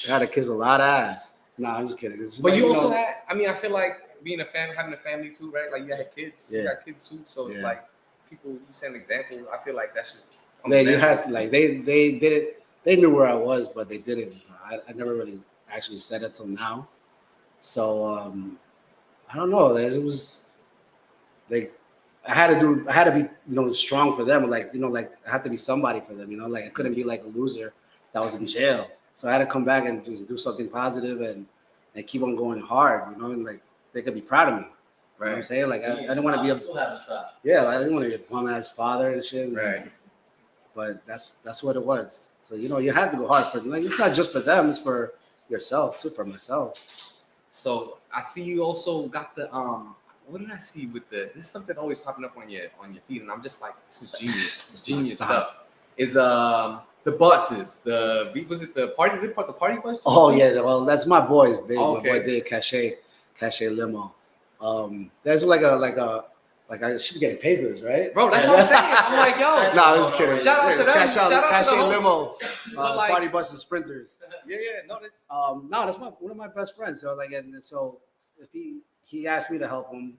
I had to kiss a lot of ass. Nah, I'm just kidding. But you also had, I feel like being having a family too, right? Like you had kids. Yeah. You got kids too. So it's like people, you set an example. I feel like that's just. Man, you had to, like, they did it. They knew where I was, but they didn't. I never really actually said it till now. So I don't know. It was like I had to be strong for them. Like I had to be somebody for them. Like I couldn't be like a loser that was in jail. So I had to come back and just do something positive and keep on going hard. And like they could be proud of me. Right. You know what I'm saying? Like I didn't want to be I didn't want to be a bum ass father and shit. Right. But that's what it was. So you have to go hard for them. Like it's not just for them; it's for yourself too. For myself. So I see you also got the What did I see with this is something always popping up on your feed, and I'm just like, this is genius. It's genius stuff. Is the buses? Was it the party? Is it the party bus? Oh yeah, well that's my boys. My boy Dave Cache Limo. There's I should be getting paid for this, right? Bro, that's what I'm saying. I'm like, yo. No, I'm just kidding. Shout out to them. Cache to the Limo, party bus and sprinters. Yeah. No, that's one of my best friends. So and so if he asked me to help him,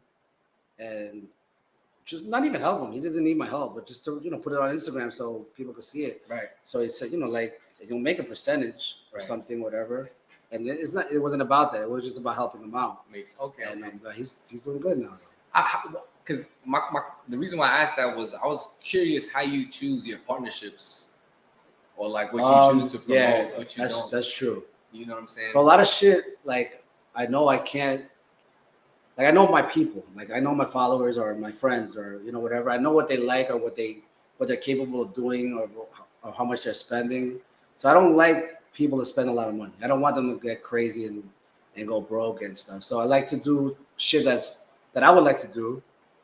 and just not even help him. He doesn't need my help, but just to put it on Instagram so people could see it. Right. So he said, like you'll make a percentage or something, whatever. And it wasn't about that. It was just about helping him out. And he's doing good now. Because the reason why I asked that was I was curious how you choose your partnerships, or like what you choose to promote. What you don't. That's true. You know what I'm saying? So a lot of shit, like I know I can't. Like I know my people, like I know my followers or my friends or whatever. I know what they like or what they're capable of doing or how much they're spending. So I don't like people to spend a lot of money. I don't want them to get crazy and go broke and stuff. So I like to do shit that I would like to do.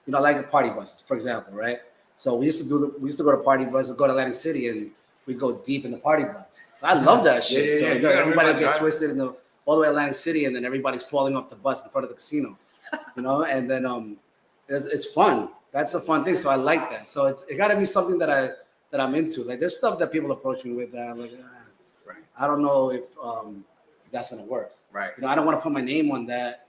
Like a party buses, for example, right? So we used to go to party buses, go to Atlantic City, and we go deep in the party bus. I love that shit. So everybody get twisted all the way to Atlantic City, and then everybody's falling off the bus in front of the casino. And then it's fun. That's a fun thing. So I like that. So it got to be something that I'm into. Like there's stuff that people approach me with that I'm like, right. I don't know if that's gonna work. Right. I don't want to put my name on that,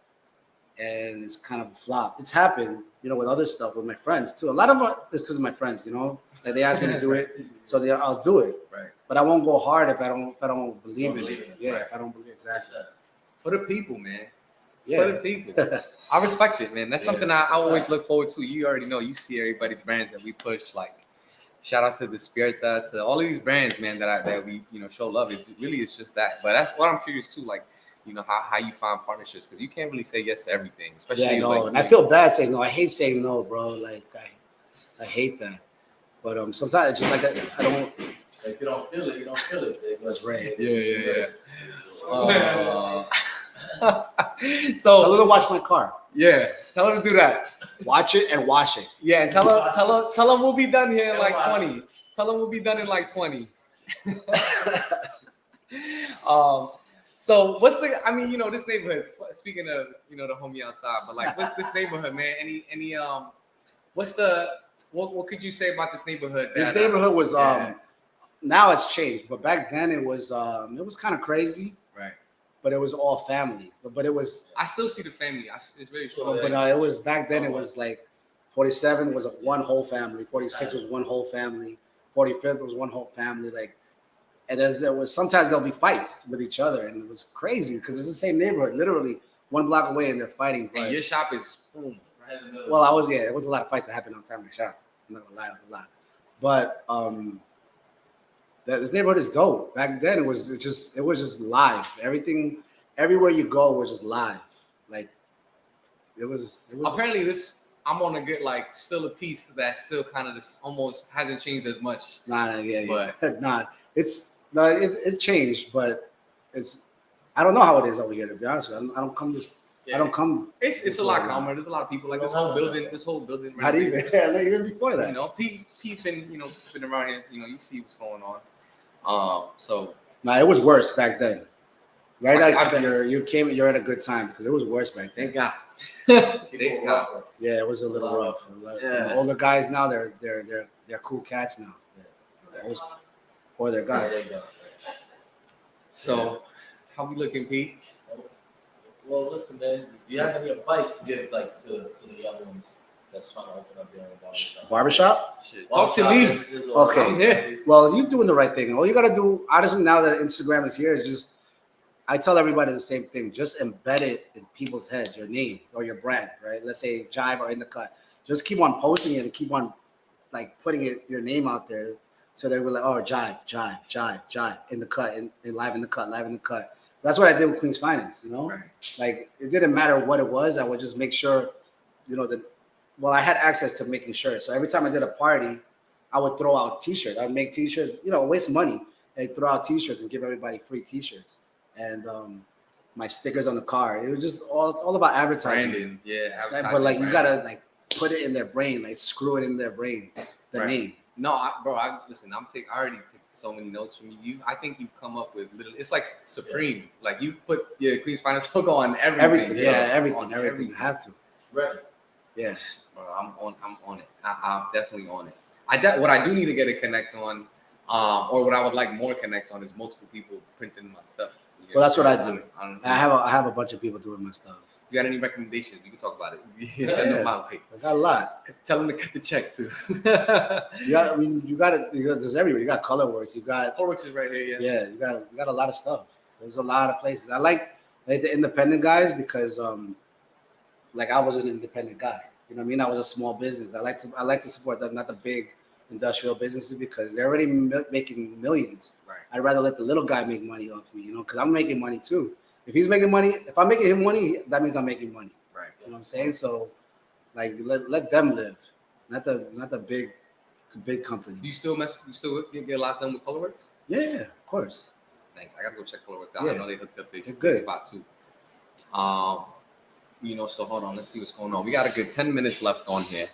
and it's kind of a flop. It's happened, with other stuff with my friends too. A lot of it is because of my friends, that they ask me to do it, so I'll do it. Right. But I won't go hard if I don't believe in it. Yeah, right. If I don't believe exactly. For the people, man. Yeah. For the people. I respect it, man. That's something I always look forward to. You already know. You see everybody's brands that we push. Like, shout out to the Spirita, to all of these brands, man, that we show love. It really is just that. But that's what I'm curious too. Like, how you find partnerships, because you can't really say yes to everything. Especially and I feel bad saying no. I hate saying no, bro. Like I hate that. But sometimes it's just like I don't. If you don't feel it, you don't feel it. That's right. Yeah. So tell her to wash my car. Yeah, tell her to do that. Watch it and wash it. Yeah, and tell her we'll be done here in like 20. Tell her we'll be done in like 20. So what's this neighborhood? Speaking of the homie outside, but like what's this neighborhood, man? Any what could you say about this neighborhood? This neighborhood was now it's changed, but back then it was kind of crazy. Right. But it was all family. But it was. I still see the family. It's very short. But it was back then. It was like 47 was one whole family. 46 was one whole family. 45th was one whole family. Like, and as there was sometimes there'll be fights with each other, and it was crazy because it's the same neighborhood, literally 1 block away, and they're fighting. And your shop is boom. Well, it was a lot of fights that happened outside my shop. I'm not gonna lie, it's a lot. But this neighborhood is dope. Back then, it was just live. Everything, everywhere you go was just live. Like it was. Apparently, I'm on a good still a piece that still kind of this almost hasn't changed as much. It changed, but I don't know how it is over here, to be honest with you. I don't come this. Yeah. I don't come. It's a lot calmer. There's a lot of people this whole building. Not even. Even before that. Pete been been around here. You see what's going on. So. Nah, it was worse back then. Right now, you're at a good time because it was worse back then. Thank God. Yeah, it was a little rough. Yeah. Older guys now, they're cool cats now. Yeah. Or they're guys. So, how we looking, Pete? Well, listen, man. Do you have any advice to give to the young ones that's trying to open up their own barbershop? Barbershop? Talk to me. Okay. Well, you're doing the right thing. All you gotta do, honestly, now that Instagram is here, is just. I tell everybody the same thing. Just embed it in people's heads, your name or your brand, right? Let's say Jive or In the Cut. Just keep on posting it and keep on putting your name out there. So they were like, oh, Jive, In the Cut, and live in the cut. That's what I did with Queens Finest, Right. Like it didn't matter what it was. I would just make sure, I had access to making shirts. So every time I did a party, I would throw out t-shirts. I would make t-shirts, waste money and throw out t-shirts and give everybody free t-shirts. And my stickers on the car. It was just all about advertising. Branding, yeah. But you gotta put it in their brain, screw it in their brain, the name. No, I already took so many notes from you. I think you've come up with it's like Supreme. Like you put your Queens Finest logo on everything. Everything. You have to. Right. Yes. Bro, I'm on it. I'm definitely on it. What I do need to get a connect on, or what I would like more connects on, is multiple people printing my stuff. Well, that's what I do. I have a bunch of people doing my stuff. You got any recommendations? We can talk about it. Send them out. I got a lot. Tell them to cut the check too. you got it. There's everywhere. You got Colorworks. You got Colorworks is right here. Yeah. Yeah, you got a lot of stuff. There's a lot of places. I like the independent guys because I was an independent guy. You know what I mean? I was a small business. I like to support them, not the big industrial businesses, because they're already making millions. Right. I'd rather let the little guy make money off me, because I'm making money too. If he's making money, if I'm making him money, that means I'm making money. Right. You know what I'm saying? So, let them live, not the big company. Do you still get a lot done with Colorworks? Yeah, of course. Nice. I gotta go check Colorworks out. Yeah. I know they hooked up this good spot too. So hold on, let's see what's going on. We got a good 10 minutes left on here.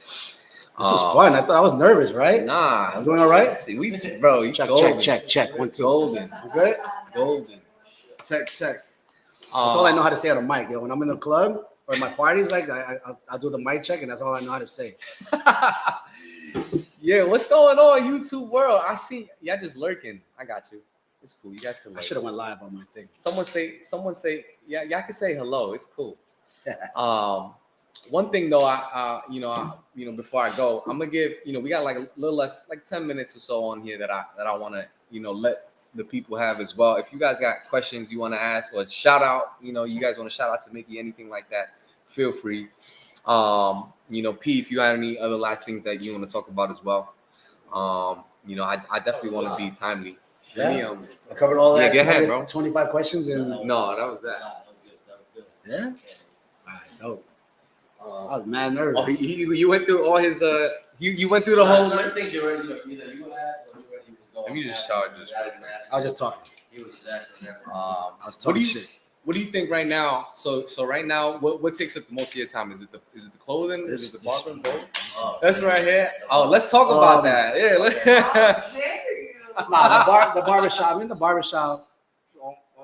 This was fun. I thought I was nervous, right? Nah, I'm doing all right. See, bro, you check. 1, 2. Golden. You good? Golden. Check. That's all I know how to say on a mic. When I'm in the club or my parties, I'll do the mic check, and that's all I know how to say. Yeah, what's going on, YouTube world? I see y'all just lurking. I got you. It's cool. You guys can lurk. I should have went live on my thing. Someone say, yeah, y'all can say hello. It's cool. One thing though, before I go, I'm gonna give, we got a little less, 10 minutes or so on here that I want to, let the people have as well. If you guys got questions you want to ask or shout out, you guys want to shout out to Mikki, anything like that, feel free. P, if you had any other last things that you want to talk about as well, I definitely want to be timely. Yeah, I covered all that. Yeah, go ahead, bro. 25 questions and no, that was that. That was good. Yeah. All right, dope. I was mad nervous. Oh, you went through all his you went through the whole. Certain things you already either you asked or you already was going. Let me just charge this. I was just talking. He was just asking them. I was talking shit. What do you think right now? So right now, what takes up the most of your time? Is it the clothing? Is it the barber? That's right here. Oh, let's talk about that. Yeah. Nah, the barbershop. I'm in the barbershop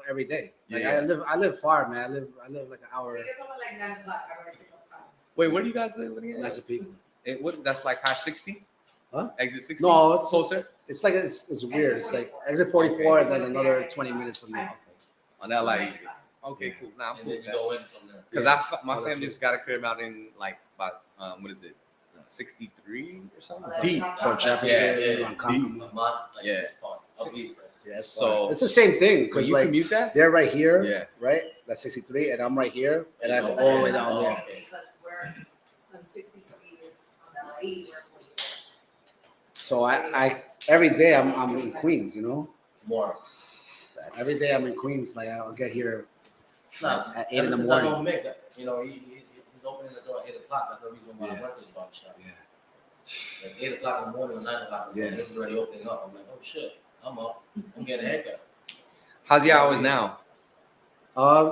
every day. Yeah. I live far, man. I live like an hour. Wait, where do you guys live again? That's a people. That's like past 60? Huh? Exit 60? No, it's closer. It's like it's weird. It's like exit 44 and then another 20 minutes from there. On that okay, cool. Nah, I'm And cool. then you go in from there. Because my family just got a crib out in about what is it? 63 or something. Deep for Jefferson. Yeah. Yeah. Yeah, so it's the same thing because you commute that? they're right here, Yeah. right? That's 63, and I'm right here, and I go all the way down there. Because we're on 63 is on the 8, we're 44. So I every day I'm in Queens, you know. More. Every day I'm in Queens. Like I'll get here Nah, at 8 ever in the since I know morning. Mick, you know, he's opening the door at 8 o'clock. That's the reason why I went to his barbershop. Yeah. Like 8 o'clock in the morning or 9 o'clock in the morning, this is already opening up. I'm like, oh shit, I'm up. I'm getting a haircut. How's your hours now?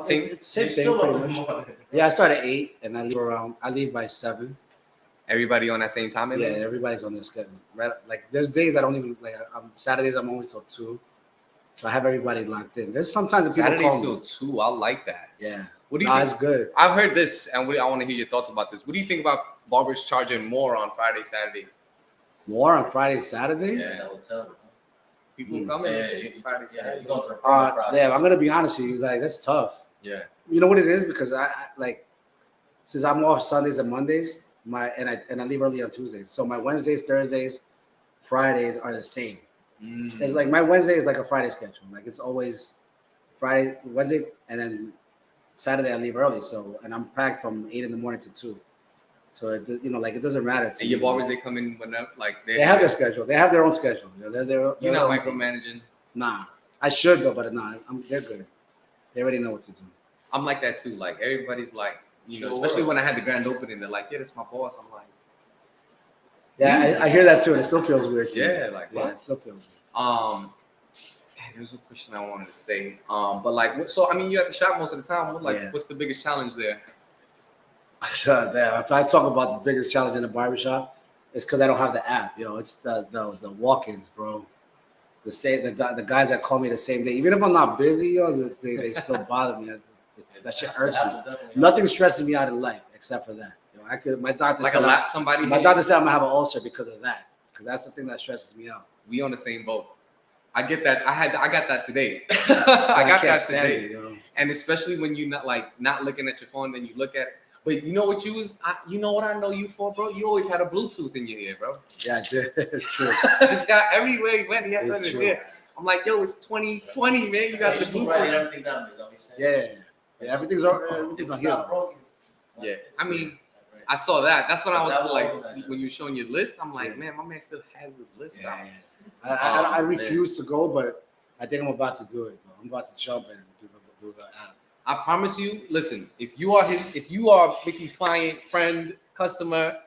Same It's thing still pretty open much. morning. Yeah, I start at 8 and I leave by 7. Everybody on that same time? Yeah, everybody's on their schedule. Right, like there's days I don't even like. Saturdays I'm only till 2, so I have everybody locked in. There's sometimes the people call Saturdays till 2. I like that. Yeah, What do you think? It's good. I've heard this, and I want to hear your thoughts about this. What do you think about barbers charging more on Friday, Saturday? More on Friday, Saturday. Yeah, that will tell. People coming Friday, Saturday. You go to a Friday. Yeah, I'm gonna be honest with you. Like that's tough. Yeah. You know what it is because I like since I'm off Sundays and Mondays, and I leave early on Tuesdays. So my Wednesdays, Thursdays, Fridays are the same. It's like my Wednesday is like a Friday schedule. Like it's always Friday, Wednesday, and then Saturday I leave early. So and I'm packed from 8 in the morning to 2. So like it doesn't matter. And your barbers, they come in whenever, like they have their schedule. They have their own schedule. You're not micromanaging. Nah, I should though, but nah, they're good. They already know what to do. I'm like that too. Like everybody's like, especially when I had the grand opening, they're like, yeah, that's my boss. I'm like, yeah, I hear that too, and it still feels weird too. Yeah, like yeah, what? it still feels weird. There's a question I wanted to say. But like, so I mean, you're at the shop most of the time. What's the biggest challenge there? Damn, if I talk about the biggest challenge in the barbershop, it's because I don't have the app. It's the walk-ins, bro. The guys that call me the same day, even if I'm not busy, they still bother me. That shit hurts me. Nothing stresses me out in life except for that. My doctor like said my doctor said I'm gonna have an ulcer because of that. Because that's the thing that stresses me out. We on the same boat. I get that. I got that today. I got that today. And especially when you're not looking at your phone, then you look at. But you know what you know what I know you for, bro? You always had a Bluetooth in your ear, bro. Yeah, I did. It's true. This guy, everywhere he went, he has something in his ear. I'm like, yo, it's 2020, man. You got the Bluetooth. Everything down, yeah, everything's on here. Yeah, I mean, I saw that. That's when I was like, when you were showing your list, I'm like, man, my man still has the list out. I refuse to go, but I think I'm about to do it. Bro. I'm about to jump and do the app. I promise you. Listen, if you are Mikki's client, friend, customer,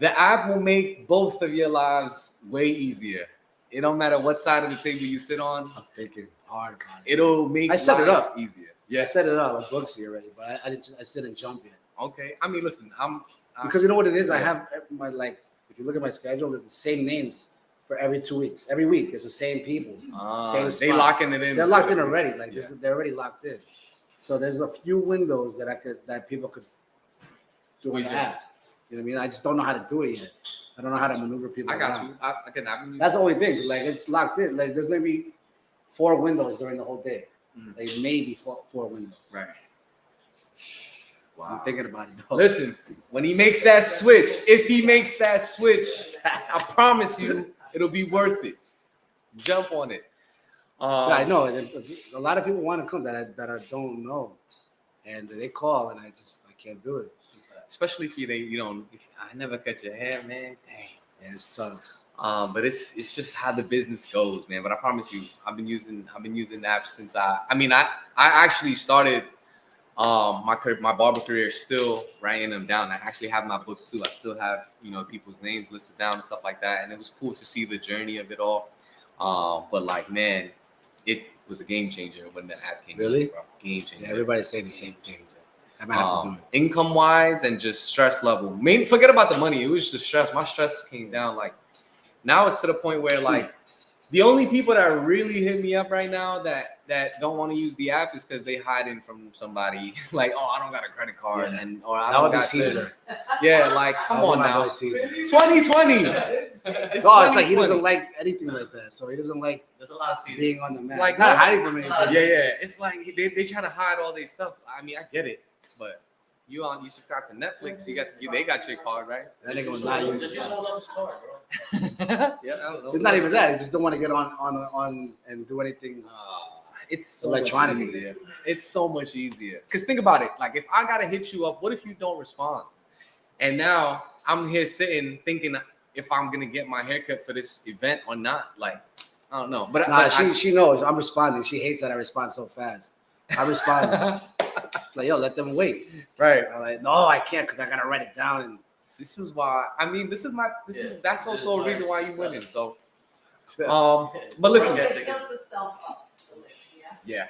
the app will make both of your lives way easier. It don't matter what side of the table you sit on. I'm thinking hard about it. It'll make I set it up easier. Yeah, I set it up. I'm Booksy already, but I didn't jump yet. Okay, I mean, listen, because you know what it is. I have my if you look at my schedule, it's the same names for every 2 weeks. Every week, it's the same people. Same spot. They locking it in. They're locked in already. They're already locked in. So there's a few windows that people could do an app. You know what I mean? I just don't know how to do it yet. I don't know how to maneuver people. I got you. I can happen. That's the only thing. Like it's locked in. Like there's maybe 4 windows during the whole day. Like maybe four windows. Right. Wow. I'm thinking about it though. Listen, when he makes that switch, if he makes that switch, I promise you, it'll be worth it. Jump on it. Yeah, I know. A lot of people want to come that I don't know, and they call, and I can't do it. Especially if I never cut your hair, man. Dang. Yeah, it's tough. But it's just how the business goes, man. But I promise you, I've been using apps since I actually started my barber career still writing them down. I actually have my book too. I still have people's names listed down and stuff like that, and it was cool to see the journey of it all. But like, man, it was a game changer when the app came. Really? Bro. Game changer. Yeah, everybody's saying the same thing. I might have to do it. Income wise and just stress level. Forget about the money. It was just stress. My stress came down. Like now it's to the point where like the only people that really hit me up right now that don't want to use the app is because they hiding from somebody. Like, oh, I don't got a credit card, or I don't got this. Yeah, like come on now. 2020. It's like he doesn't like anything like that, so he doesn't like. There's a lot of seasons. Being on the map. Like not hiding from anything. Yeah. It's like they try to hide all their stuff. I mean, I get it, but you subscribe to Netflix, they got your card, right? That nigga was not using. Just use someone else's card, bro. Yeah, I don't know. It's not even that. He just don't want to get on and do anything. It's so electronically. much easier. It's so much easier. Because think about it. Like if I gotta hit you up, what if you don't respond? And now I'm here sitting thinking if I'm gonna get my haircut for this event or not. Like, I don't know. But she knows I'm responding. She hates that I respond so fast. I respond like, yo, let them wait. Right. I'm like, no, I can't because I gotta write it down. And This is why. I mean, that's also a reason why you winning. So, but listen. Yeah,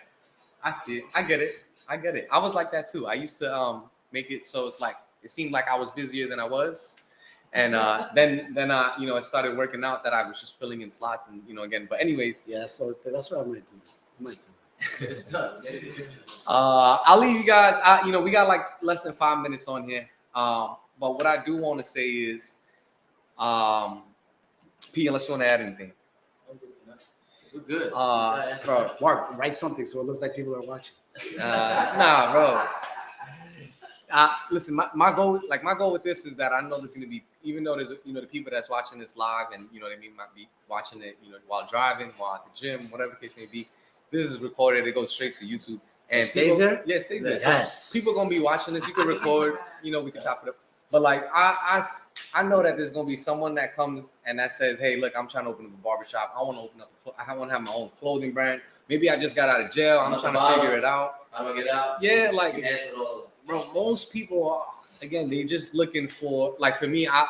I see it. I get it. I was like that too. I used to make it so it's like it seemed like I was busier than I was, and then I started working out that I was just filling in slots and again. But anyways, yeah, so that's what I might do. It's done. I'll leave you guys. We got like less than 5 minutes on here. But what I do want to say is, P, unless you want to add anything. We're good. Bro, Mark, write something so it looks like people are watching. nah, bro. Listen, my goal with this is that I know there's gonna be, even though there's the people that's watching this live and what I mean might be watching it while driving, while at the gym, whatever case may be. This is recorded. It goes straight to YouTube. And it stays there? Yeah, it stays there. Yes. So people gonna be watching this. You can record. We can chop it up. But like I know that there's gonna be someone that comes and that says, "Hey, look, I'm trying to open up a barbershop. I want to open up. I want to have my own clothing brand. Maybe I just got out of jail. I'm trying to figure it out. How do I get out? Yeah, like You answered all bro, most people are, again, they just looking for, like, for me, I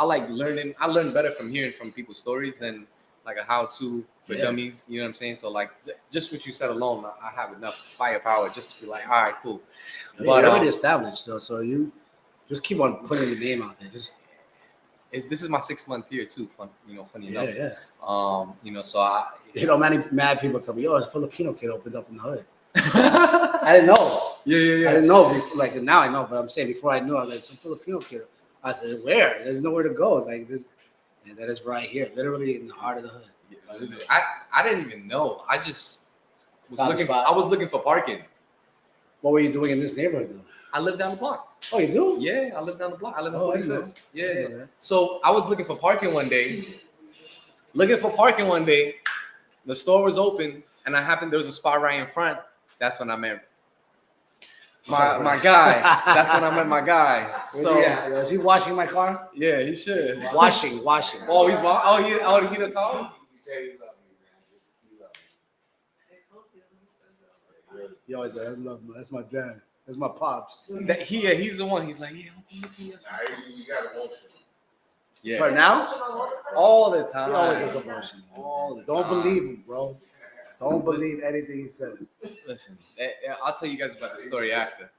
like learning. I learn better from hearing from people's stories than like a how-to for dummies. You know what I'm saying? So like, just what you said alone, I have enough firepower just to be like, all right, cool. But But you're already established though, so you just keep on putting your name out there. Just this is my 6 month period too. Funny enough. yeah. So mad people tell me, yo, it's a Filipino kid opened up in the hood. I didn't know. Yeah. I didn't know before, like now I know, but I'm saying before I knew, I was like, some Filipino kid. I said, where? There's nowhere to go. Like this, and that is right here, literally in the heart of the hood. I didn't even know. I just was Found a looking. spot. I was looking for parking. What were you doing in this neighborhood though? I live down the block. Oh, you do? Yeah, I live down the block. I live in Oh, I didn't 45th. know. Yeah. I didn't know that. So I was looking for parking one day. The store was open, and there was a spot right in front. That's when I met my guy. That's when I met my guy. So is he washing my car? yeah, he should. Washing. Oh, he the car. He said he loved you, man. Just he loved you. Yo, I said, I love him. That's my dad. That's my pops. He's the one. He's like, yeah. Nah, you got emotion. Yeah. Right now? All the time. He always has emotion. All the Don't time. believe him, bro. Don't believe anything he says. Listen, I'll tell you guys about the story after.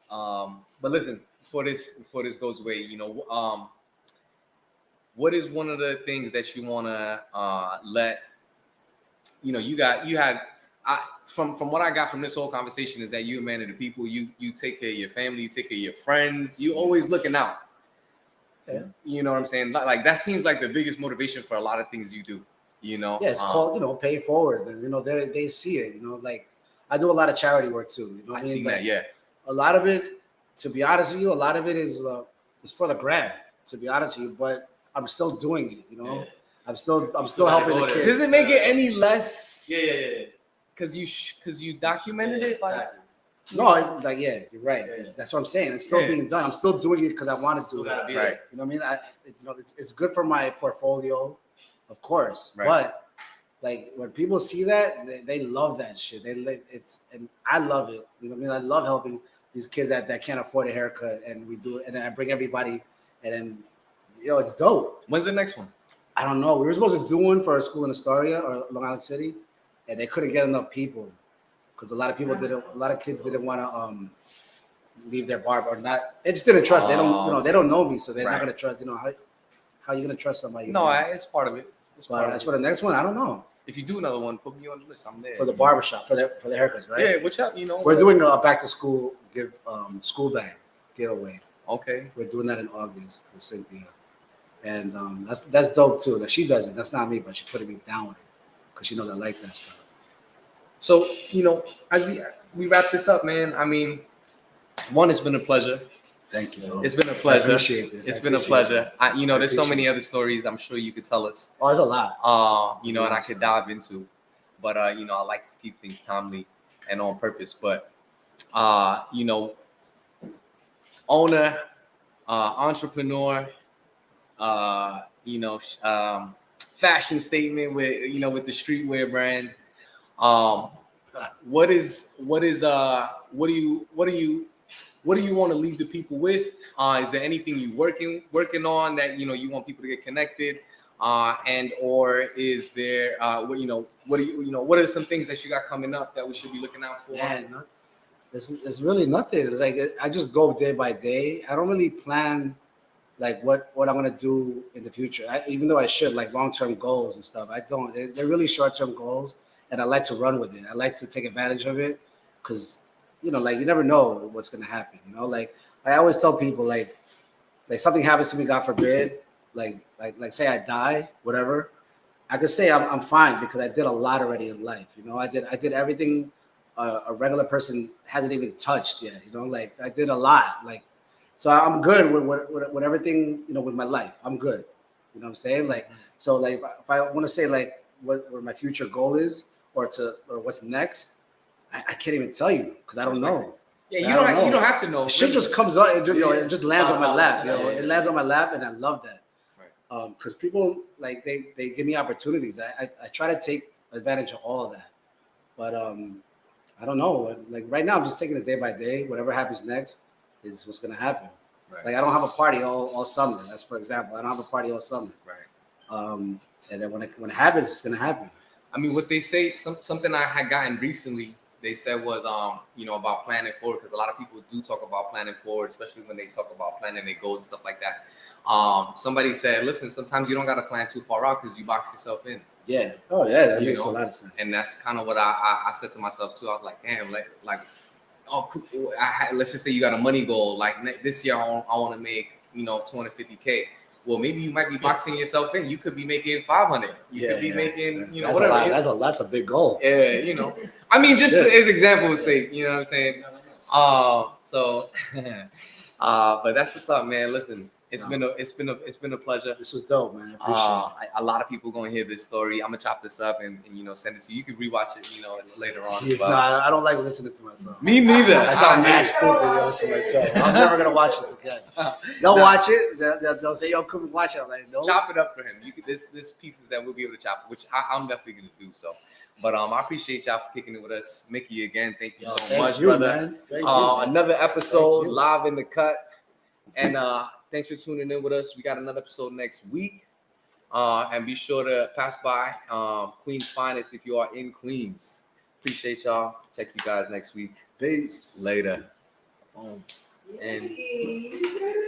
But listen, before this goes away, what is one of the things that you want to let from what I got from this whole conversation is that you're a man of the people. You take care of your family, you take care of your friends. You always looking out. Yeah. You know what I'm saying? Like that seems like the biggest motivation for a lot of things you do. Yeah, it's called pay forward. And they see it. Like I do a lot of charity work too. You know what I mean? seen that. Yeah. A lot of it, to be honest with you, a lot of it is for the gram. To be honest with you, but I'm still doing it. Yeah. I'm still helping the kids. Does it make it any less? Yeah. Because you documented it. Exactly. No, you're right. Yeah. That's what I'm saying. It's still being done. I'm still doing it because I want to do Still gotta it. be Right. You know what I mean? It's good for my portfolio, of course. Right. But like when people see that, they love that shit. And I love it. You know what I mean? I love helping these kids that can't afford a haircut, and we do it. And then I bring everybody, and then it's dope. When's the next one? I don't know. We were supposed to do one for a school in Astoria or Long Island City, and they couldn't get enough people because a lot of kids didn't want to leave their barber or not. They just didn't trust. They don't know me, so they're not gonna trust. How are you gonna trust somebody? It's part of it. But as for the next one, I don't know. If you do another one, put me on the list. I'm there. For the barbershop, for the haircuts, right? Yeah, which up, We're doing a back to school school bag giveaway. Okay. We're doing that in August with Cynthia, and that's dope too. That she does it. That's not me, but she put me down with it because she knows I like that stuff. So as we wrap this up, man. I mean, one, it's been a pleasure. Thank you. Bro. It's been a pleasure. I appreciate this. It's been a pleasure. There's so many other stories I'm sure you could tell us. Oh, there's a lot. And I could dive into, but I like to keep things timely and on purpose. But owner, entrepreneur, fashion statement with the streetwear brand. What do you want to leave the people with? Is there anything you working on that you want people to get connected? And or is there what are some things that you got coming up that we should be looking out for? Man, it's really nothing. It's like I just go day by day. I don't really plan like what I'm gonna do in the future. Even though I should, like long-term goals and stuff, I don't. They're really short-term goals, and I like to run with it. I like to take advantage of it because like you never know what's gonna happen. Like I always tell people, like something happens to me, God forbid, like say I die, whatever. I could say I'm fine because I did a lot already in life. I did everything a regular person hasn't even touched yet. Like I did a lot. Like, so I'm good with everything. With my life, I'm good. You know what I'm saying? Like, so like if I want to say like what my future goal is or what's next, I can't even tell you because I don't know. Yeah, you don't have to know. Shit just comes up. It just lands on my lap. It lands on my lap, and I love that. Because people like they give me opportunities. I try to take advantage of all of that, but I don't know. Like right now, I'm just taking it day by day. Whatever happens next is what's gonna happen. Right. Like I don't have a party all summer. That's for example. I don't have a party all summer. Right. And then when it happens, it's gonna happen. I mean, what they say, something I had gotten recently, they said was about planning forward, because a lot of people do talk about planning forward, especially when they talk about planning their goals and stuff like that. Somebody said, listen, sometimes you don't got to plan too far out because you box yourself in. Yeah. Oh yeah, that makes a lot of sense. And that's kind of what I said to myself too. I was like, damn, let's just say you got a money goal. Like this year, I want to make 250K. Well, maybe you might be boxing yourself in. You could be making 500. You could be making that's whatever. That's a big goal. Yeah, I mean, just as example's sake, you know what I'm saying? But that's what's up, man. Listen, it's been a pleasure. This was dope, man. I appreciate it. A lot of people gonna hear this story. I'm gonna chop this up and send it to you. You can rewatch it, later on. Yeah, I don't like listening to myself. Me neither. I sound mad stupid to myself. I'm never gonna watch this again. They'll watch it. They'll say, "Yo, come and watch it." I'm like, no. Chop it up for him. This pieces that we'll be able to chop, which I'm definitely gonna do so. But I appreciate y'all for kicking it with us, Mikki. Again, thank you so much, brother. Man. Thank you. Another episode live in the cut, and thanks for tuning in with us. We got another episode next week, and be sure to pass by Queens Finest if you are in Queens. Appreciate y'all. Check you guys next week. Peace. Later. And